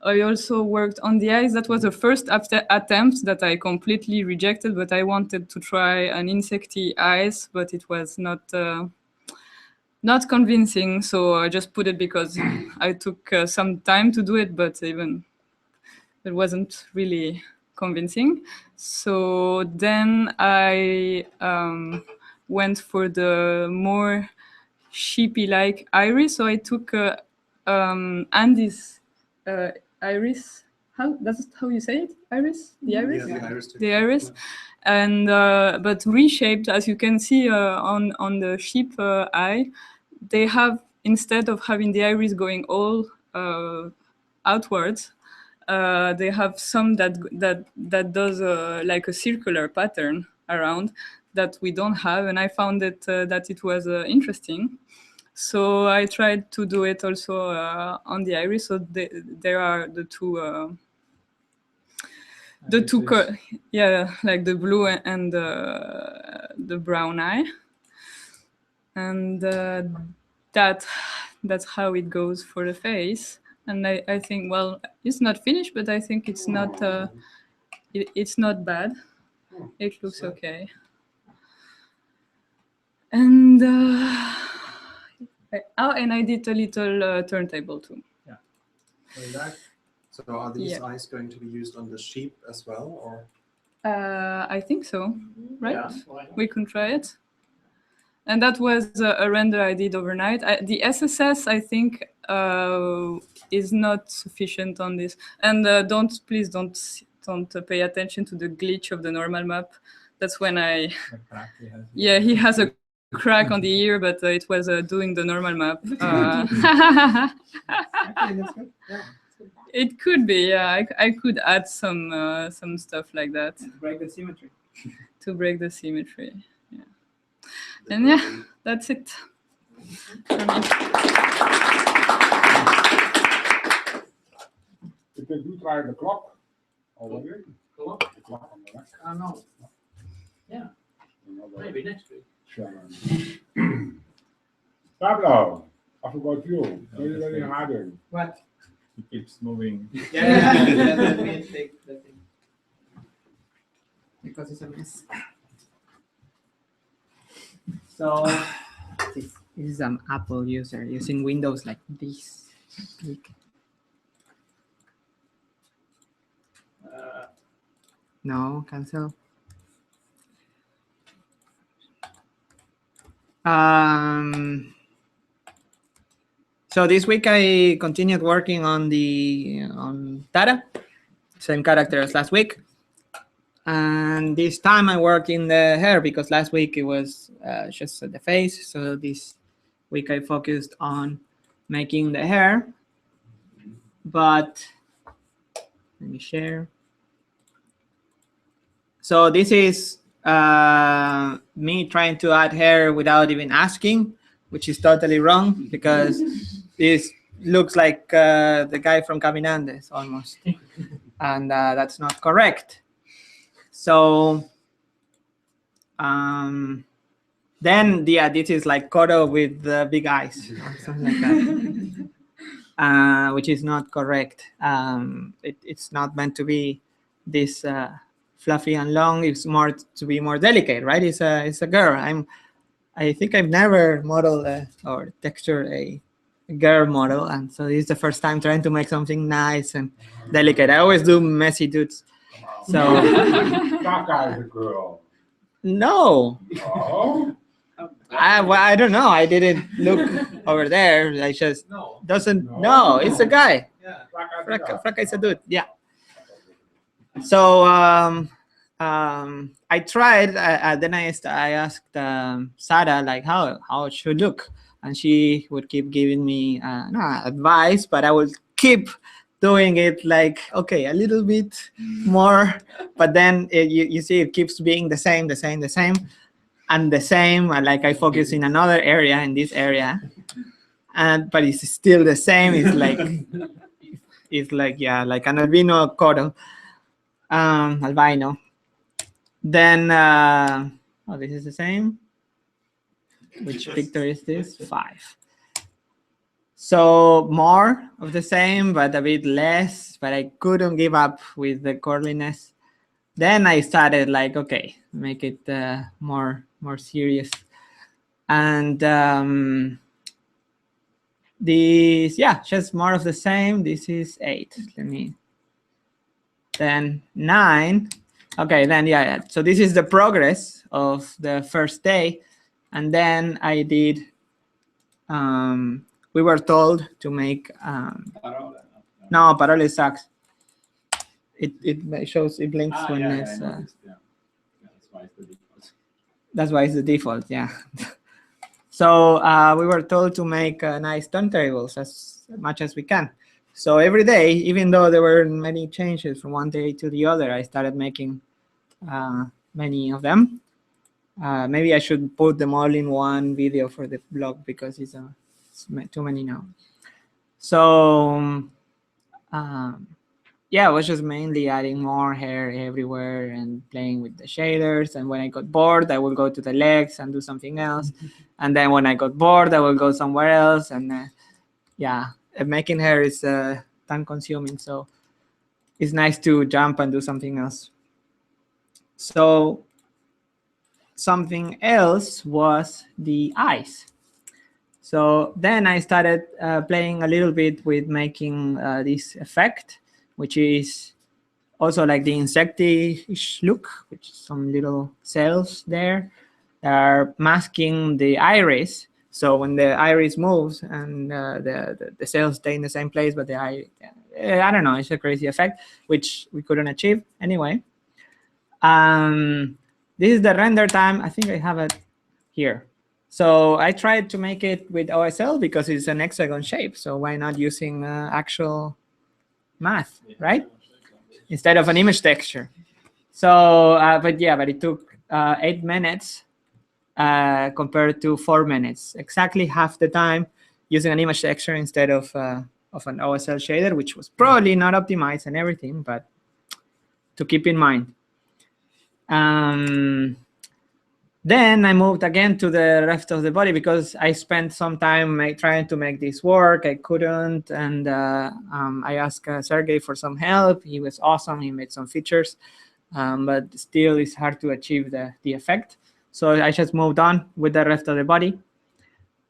I also worked on the eyes. That was the first attempt that I completely rejected, but I wanted to try an insecty eyes, but it was not convincing. So I just put it because I took some time to do it, but even it wasn't really convincing. So then I went for the more sheepy-like iris. So I took Andy's iris. That's how you say it? Iris? The iris? Yeah, the iris. The iris. And but reshaped, as you can see on the sheep eye, they have, instead of having the iris going all outwards, they have some that does like a circular pattern around that we don't have, and I found it that it was interesting. So I tried to do it also on the iris. So there are the two. Like the blue and the brown eye, and that's how it goes for the face. And I think, well, it's not finished, but I think it's not it's not bad. It looks okay. And and I did a little turntable too. Yeah. So are these eyes going to be used on the sheep as well, or? I think so, right? Yeah. We can try it. And that was a render I did overnight. The SSS, I think, is not sufficient on this. And please don't pay attention to the glitch of the normal map. That's when he has a crack on the ear, but it was doing the normal map. It could be, yeah. I could add some stuff like that. To break the symmetry. To break the symmetry, yeah. And yeah, that's it. Did you try the clock already? Clock? The clock on the neck? No. Yeah. Maybe next week. Sure. Pablo, I forgot you. What are you very hard? What? He keeps moving. Yeah, let me take the thing. Because it's a mess. So, this is an Apple user using Windows like this. Big. No, cancel. So this week I continued working on data, same character as last week. And this time I worked in the hair because last week it was just the face. So this week I focused on making the hair. But let me share. So this is me trying to add hair without even asking, which is totally wrong because this looks like the guy from Caminantes almost. And that's not correct. So then, yeah, this is like Koro with the big eyes or something like that, which is not correct. It's not meant to be this fluffy and long. It's more to be more delicate, right? It's a girl. I think I've never modeled or textured a girl model, and so this is the first time trying to make something nice and delicate. I always do messy dudes. So That guy's a girl. no. Oh. I don't know. I didn't look over there. I just doesn't. No, it's a guy. Yeah. Fraka is a dude. Yeah. So I tried. Then I asked Sarah like how it should look, and she would keep giving me advice, but I would keep doing it like okay a little bit more, but then you see it keeps being the same, and the same. Like I focus in another area, in this area, but it's still the same. It's like yeah, like an albino Koro. Albino. Then this is the same. Which picture is this? 5. So more of the same, but a bit less. But I couldn't give up with the curliness. Then I started like, okay, make it more serious. And this, yeah, just more of the same. This is 8. Then 9. Okay, then yeah. So this is the progress of the first day, and then I did. We were told to make. No, Parole sucks. It shows it blinks when it's. That's why it's the default. Yeah. So we were told to make nice turntables as much as we can. So every day, even though there were many changes from one day to the other, I started making many of them. Maybe I should put them all in one video for the blog because it's too many now. So yeah, I was just mainly adding more hair everywhere and playing with the shaders. And when I got bored, I would go to the legs and do something else. And then when I got bored, I would go somewhere else. And yeah, making hair is time consuming. So it's nice to jump and do something else. So something else was the eyes. So then I started playing a little bit with making this effect, which is also like the insecty-ish look, which is some little cells there that are masking the iris. So when the iris moves and the cells stay in the same place, but the eye, I don't know, it's a crazy effect, which we couldn't achieve anyway. This is the render time. I think I have it here. So I tried to make it with OSL because it's an hexagon shape. So why not using actual math, right? Instead of an image texture. So, but it took 8 minutes compared to 4 minutes. Exactly half the time using an image texture instead of an OSL shader, which was probably not optimized and everything, but to keep in mind. Then I moved again to the rest of the body because I spent some time trying to make this work. I couldn't, and I asked Sergey for some help. He was awesome. He made some features, but still it's hard to achieve the effect. So I just moved on with the rest of the body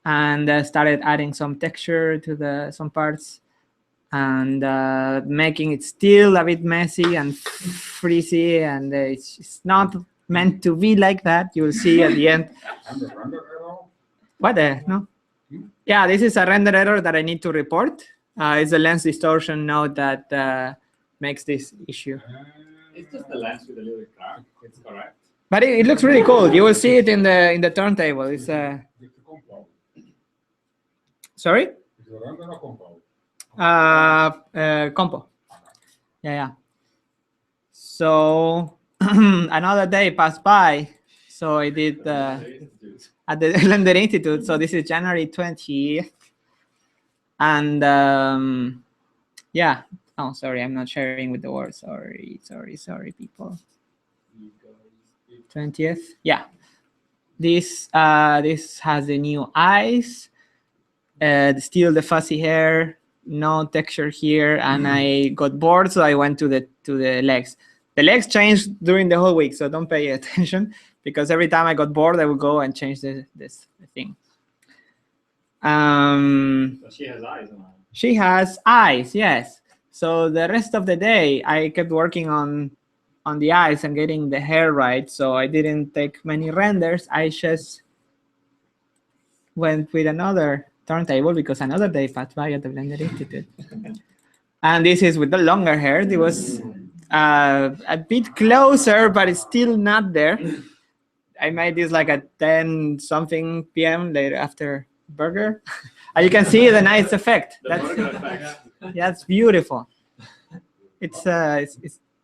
and started adding some texture to some parts. and making it still a bit messy and frizzy, and it's not meant to be like that. You'll see at the end. And the render error? What the? No? Yeah, this is a render error that I need to report. It's a lens distortion node that makes this issue. It's just the lens with a little crack. It's correct. But it looks really cool. You will see it in the turntable. It's It's a compound. sorry? It's a render or compound? Compo. Yeah. So another day passed by. So I did at the Lender Institute. So this is January 20th. And yeah. Oh, sorry, I'm not sharing with the world. Sorry, people. 20th. Yeah. This has the new eyes. Still the fuzzy hair. No texture here, and I got bored, so I went to the legs. The legs changed during the whole week, so don't pay attention, because every time I got bored, I would go and change this thing. So she has eyes on her. She has eyes, yes. So the rest of the day, I kept working on the eyes and getting the hair right. So I didn't take many renders. I just went with another turntable because another day passed by at the Blender Institute. And this is with the longer hair. It was a bit closer, but it's still not there. I made this like at 10-something p.m. later after burger. And you can see the nice effect. That's beautiful. It's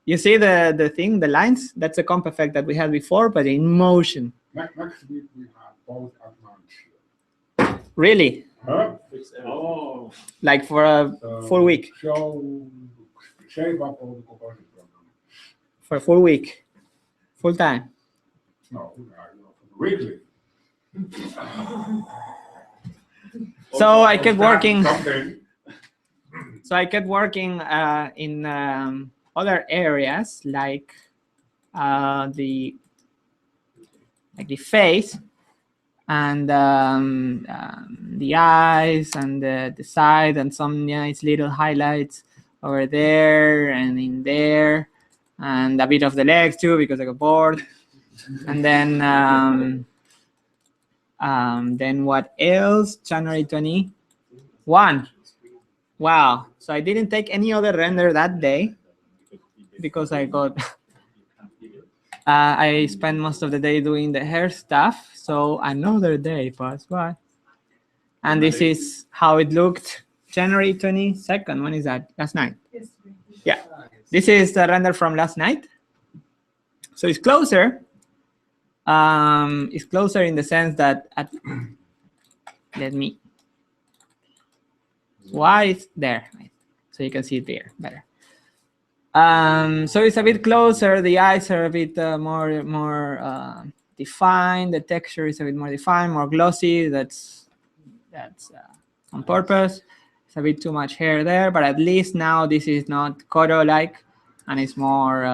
you see the thing, the lines? That's a comp effect that we had before, but in motion. Next week we have both at lunch. Really? Huh? Oh. Like for a full week? So shave up all the composition program. For a full week? Full time? No, weekly. So I kept working. Something. So I kept working in other areas like the face and the eyes and the side and some nice little highlights over there and in there, and a bit of the legs too because I got bored. And then what else? January 21. Wow. So I didn't take any other render that day because I got I spent most of the day doing the hair stuff. So another day passed by. And this is how it looked January 22nd. When is that? Last night. Yeah. This is the render from last night. So it's closer. It's closer in the sense that let me. Why it's there? So you can see it there better. So it's a bit closer. The eyes are a bit more defined. The texture is a bit more defined, more glossy. That's on purpose. It's a bit too much hair there, but at least now this is not Koro-like, and it's more.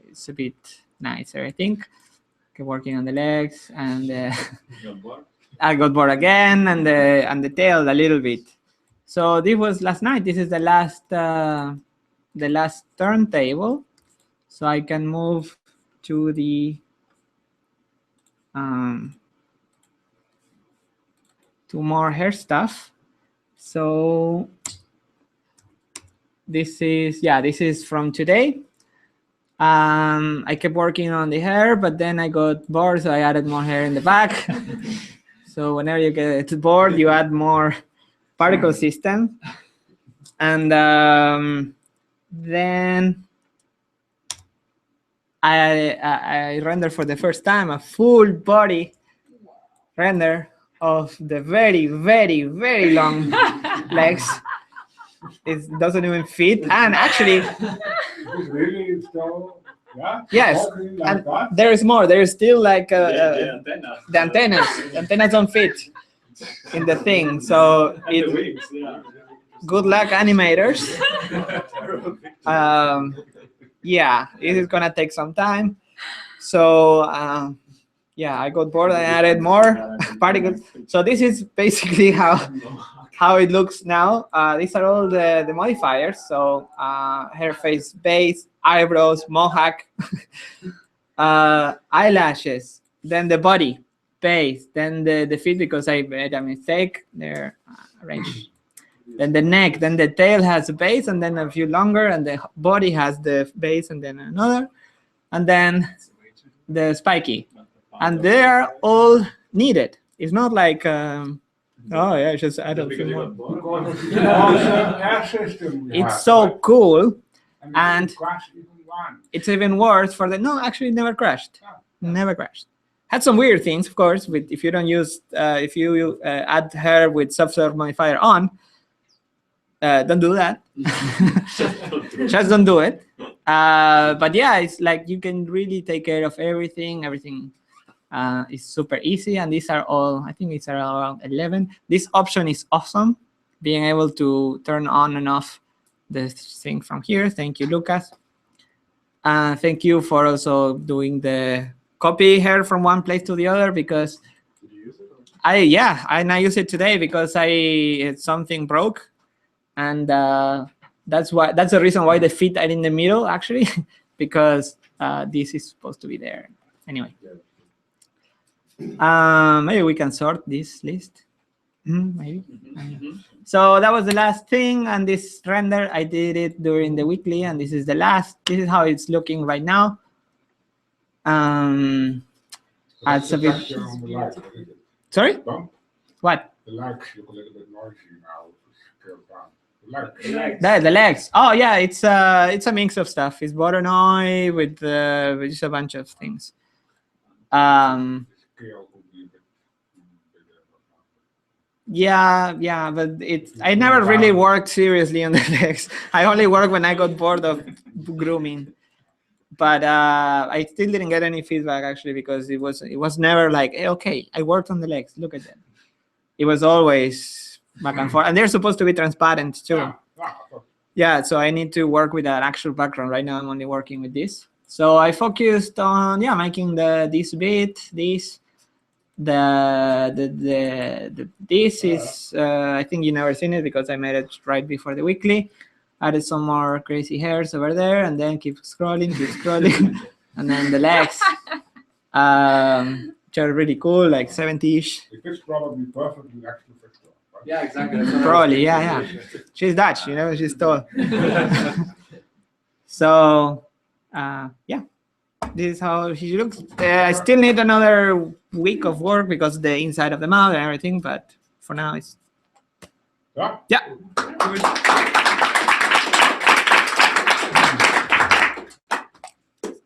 It's a bit nicer, I think. Okay, working on the legs, and I got bored again, and the tail a little bit. So this was last night. This is the last turntable. So I can move to the to more hair stuff. So this is from today. I kept working on the hair, but then I got bored, so I added more hair in the back. So whenever you get bored, you add more particle system. And then I rendered for the first time a full body render of the very, very, very long legs. It doesn't even fit, and actually, Really still, yeah? yes, Like and that? there is more. There is still like The antenna. the antennas don't fit in the thing. So And the wings, yeah. good luck, animators. Yeah, it is gonna take some time. So yeah, I got bored and added more particles. So this is basically how how it looks now. These are all the modifiers. So hair, face, base, eyebrows, mohawk, eyelashes, then the body, base, then the feet because I made a mistake. They're arranged. Then the neck, then the tail has a base, and then a few longer, and the body has the base, and then another, and then the spiky, and they are all needed. It's not like oh yeah, just add a few more. Because of the awesome hair system we It's have, so right? cool, And and it crashed even once. it's even worse for the no. Actually, it never crashed. Never crashed. Had some weird things, of course. With if you don't use if you add hair with subsurf modifier on. Don't do that. Just don't do it. But yeah, it's like you can really take care of everything. Everything is super easy, and these are all. I think it's around 11. This option is awesome. Being able to turn on and off the thing from here. Thank you, Lucas. Thank you for also doing the copy hair from one place to the other because I use it today because something broke. And that's the reason why the feet are in the middle, actually, because this is supposed to be there. Anyway, maybe we can sort this list. Maybe. So that was the last thing, and this render I did it during the weekly, and this is the last. This is how it's looking right now. Adds a bit. Sorry. What? The legs look a little bit noisy now. The legs. Oh yeah, it's a mix of stuff. It's Voronoi with just a bunch of things. Yeah, but I never really worked seriously on the legs. I only work when I got bored of grooming. But I still didn't get any feedback actually because it was never like, hey, okay, I worked on the legs. Look at that. It was always back and forth, and they're supposed to be transparent too. Yeah, so I need to work with an actual background. Right now, I'm only working with this. So I focused on making this bit, this. This is I think you never seen it because I made it right before the weekly. Added some more crazy hairs over there, and then keep scrolling, and then the legs, which are really cool, like 70-ish. It fits probably perfectly actually fits well, right? Yeah, exactly. Probably, yeah. She's Dutch, she's tall. So, this is how she looks. I still need another week of work because the inside of the mouth and everything, but for now it's yeah.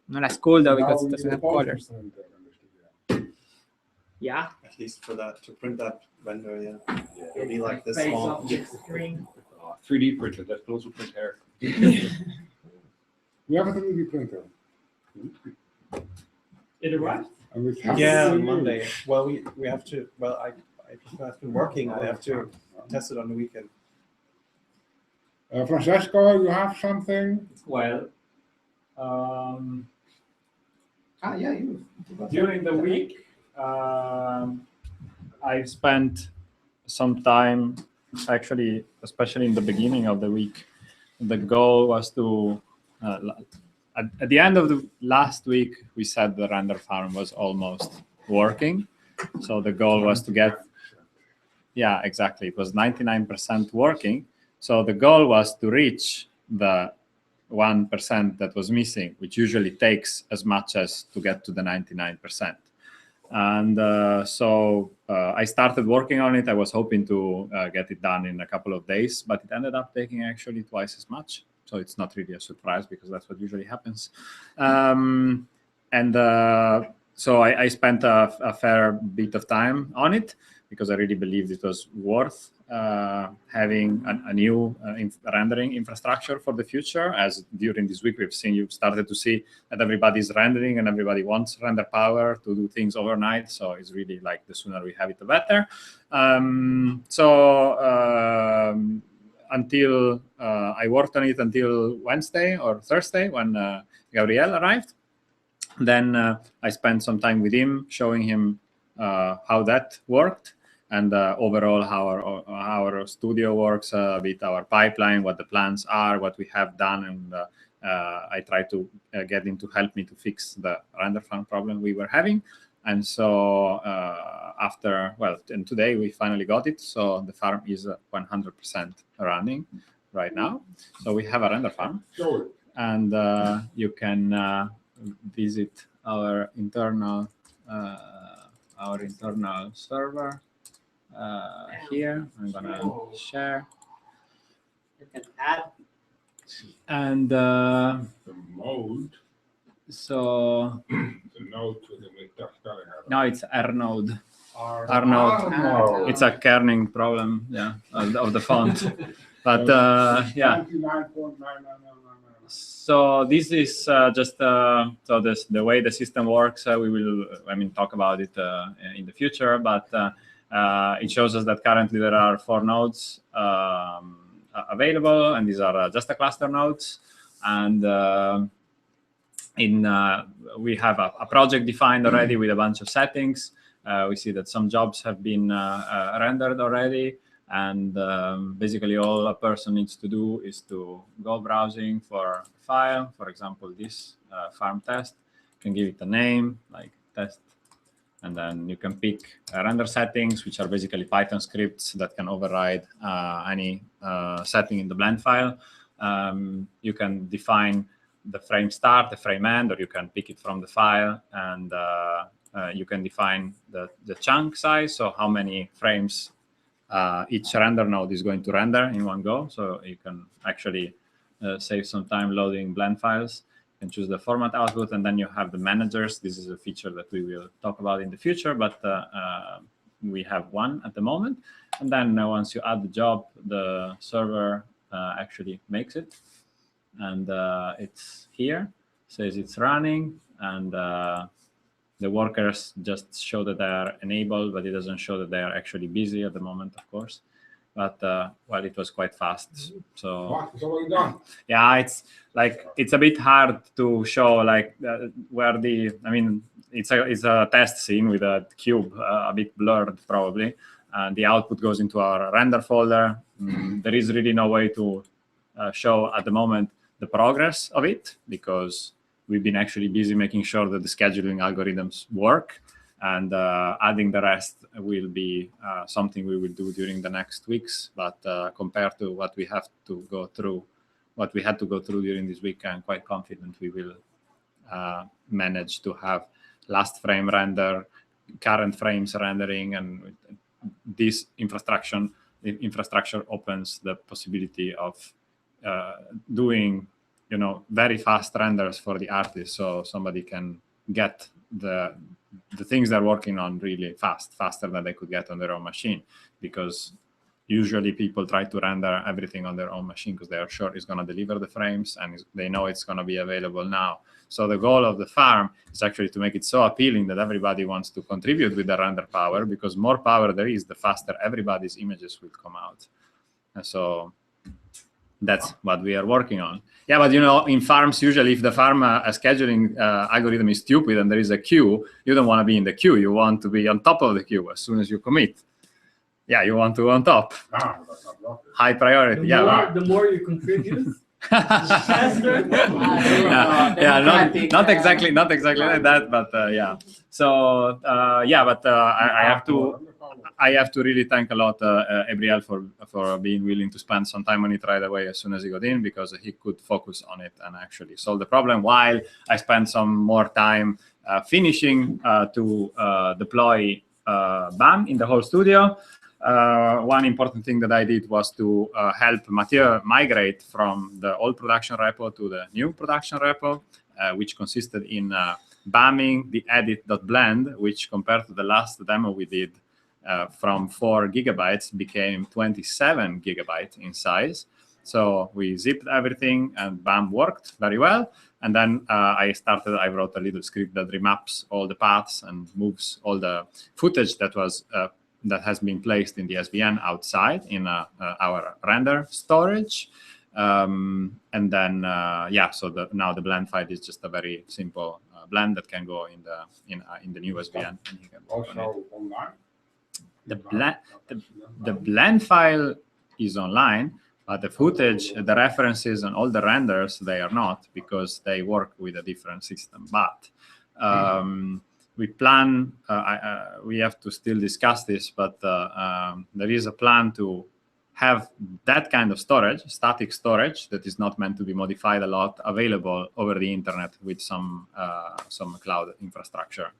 Not as cool though because it doesn't have colors. Yeah. At least for that, to print that render, it'll be like this small. 3D printer that can also print hair. We have a 3D printer. It arrived? Yeah, on Monday. Well, we have to. Well, I've been working. I have to test it on the weekend. Francesco, you have something? Well, during the week, I've spent some time, actually, especially in the beginning of the week. The goal was to, at the end of the last week, we said the render farm was almost working. So the goal was to get, yeah, exactly. It was 99% working. So the goal was to reach the 1% that was missing, which usually takes as much as to get to the 99%. And so I started working on it. I was hoping to get it done in a couple of days, but it ended up taking actually twice as much. So it's not really a surprise because that's what usually happens. So I spent a fair bit of time on it because I really believed it was worth having a new rendering infrastructure for the future. As during this week, you've started to see that everybody's rendering and everybody wants render power to do things overnight. So it's really like the sooner we have it, the better. Until I worked on it until Wednesday or Thursday when Gabriel arrived. Then I spent some time with him, showing him how that worked. and overall how our studio works with our pipeline, what the plans are, what we have done, and I try to get him to help me to fix the render farm problem we were having. And so and today we finally got it. So the farm is 100% running right now. So we have a render farm, and you can visit our internal server here. I'm gonna share. You can add. And the mode. So the node to the no, it's rnode. Rnode. It's a kerning problem, of the font. But yeah. 99.99999. So this is just the way the system works. We will, talk about it in the future. But it shows us that currently there are 4 nodes available, and these are just the cluster nodes. And we have a project defined already with a bunch of settings. We see that some jobs have been rendered already. And basically all a person needs to do is to go browsing for a file. For example, this farm test. You can give it a name like test. And then you can pick render settings, which are basically Python scripts that can override any setting in the blend file. You can define the frame start, the frame end, or you can pick it from the file. And you can define the chunk size, so how many frames each render node is going to render in one go. So you can actually save some time loading blend files. You can choose the format output, and then you have the managers. This is a feature that we will talk about in the future, but we have one at the moment. And then once you add the job, the server actually makes it. And it's here, says it's running, and the workers just show that they are enabled, but it doesn't show that they are actually busy at the moment, of course. But well, it was quite fast. So yeah, it's a bit hard to show where it's a test scene with a cube a bit blurred probably, and the output goes into our render folder. There is really no way to show at the moment the progress of it, because we've been actually busy making sure that the scheduling algorithms work, and adding the rest will be something we will do during the next weeks. But compared to what we have to go through, what we had to go through during this week, I'm quite confident we will manage to have last frame render, current frames rendering, and this infrastructure opens the possibility of doing very fast renders for the artist, so somebody can get the things they're working on really faster than they could get on their own machine. Because usually people try to render everything on their own machine because they are sure it's going to deliver the frames and they know it's going to be available now. So the goal of the farm is actually to make it so appealing that everybody wants to contribute with the render power, because more power there is, the faster everybody's images will come out. And so that's what we are working on. Yeah, but in farms, usually if the farm scheduling algorithm is stupid and there is a queue, you don't want to be in the queue. You want to be on top of the queue as soon as you commit. Yeah, you want to be on top. High priority. The more you contribute, faster. Not exactly like that, but yeah. So I have to really thank a lot Gabriel for being willing to spend some time on it right away as soon as he got in, because he could focus on it and actually solve the problem, while I spent some more time finishing to deploy BAM in the whole studio. One important thing that I did was to help Mathieu migrate from the old production repo to the new production repo, which consisted in BAMing the edit.blend, which compared to the last demo we did, from 4 gigabytes became 27 gigabytes in size. So we zipped everything and BAM worked very well. And then I wrote a little script that remaps all the paths and moves all the footage that has been placed in the SVN outside in our render storage. And then, so now the blend file is just a very simple blend that can go in the new SVN. And you can also online? the blend file is online, but the footage, the references, and all the renders, they are not, because they work with a different system. But we plan, we have to still discuss this, but there is a plan to have that kind of storage, static storage, that is not meant to be modified a lot, available over the internet with some cloud infrastructure.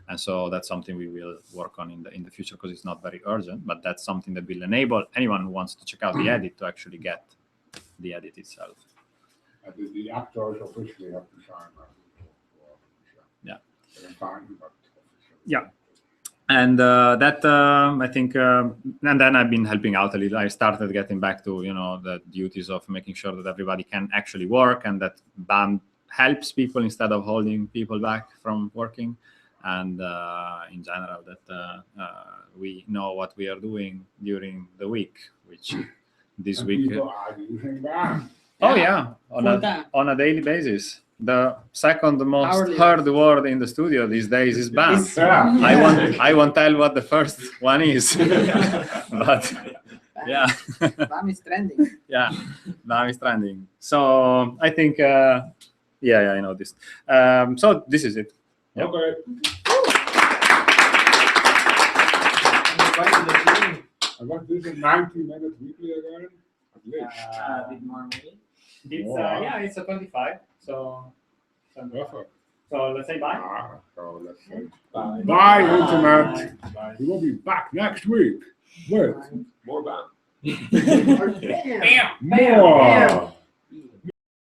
And so that's something we will work on in the future, because it's not very urgent, but that's something that will enable anyone who wants to check out the edit to actually get the edit itself. The actors officially have to sign that. Yeah. But yeah. And that I think, and then I've been helping out a little. I started getting back to the duties of making sure that everybody can actually work, and that BAM helps people instead of holding people back from working, and in general that we know what we are doing during the week, which this week. People are using BAM. Oh yeah, on a daily basis. The second most heard word in the studio these days is BAM. I won't tell what the first one is, but yeah. BAM is trending. Yeah, BAM is trending. So I think, yeah, I know this. So this is it. Yep. Okay. I got this in 90 minutes weekly again, at least. A bit more maybe. It's yeah, it's a 25. So Perfect. So let's say bye. So let's say bye. Bye, Internet. Bye. We will be back next week with more BAM. more.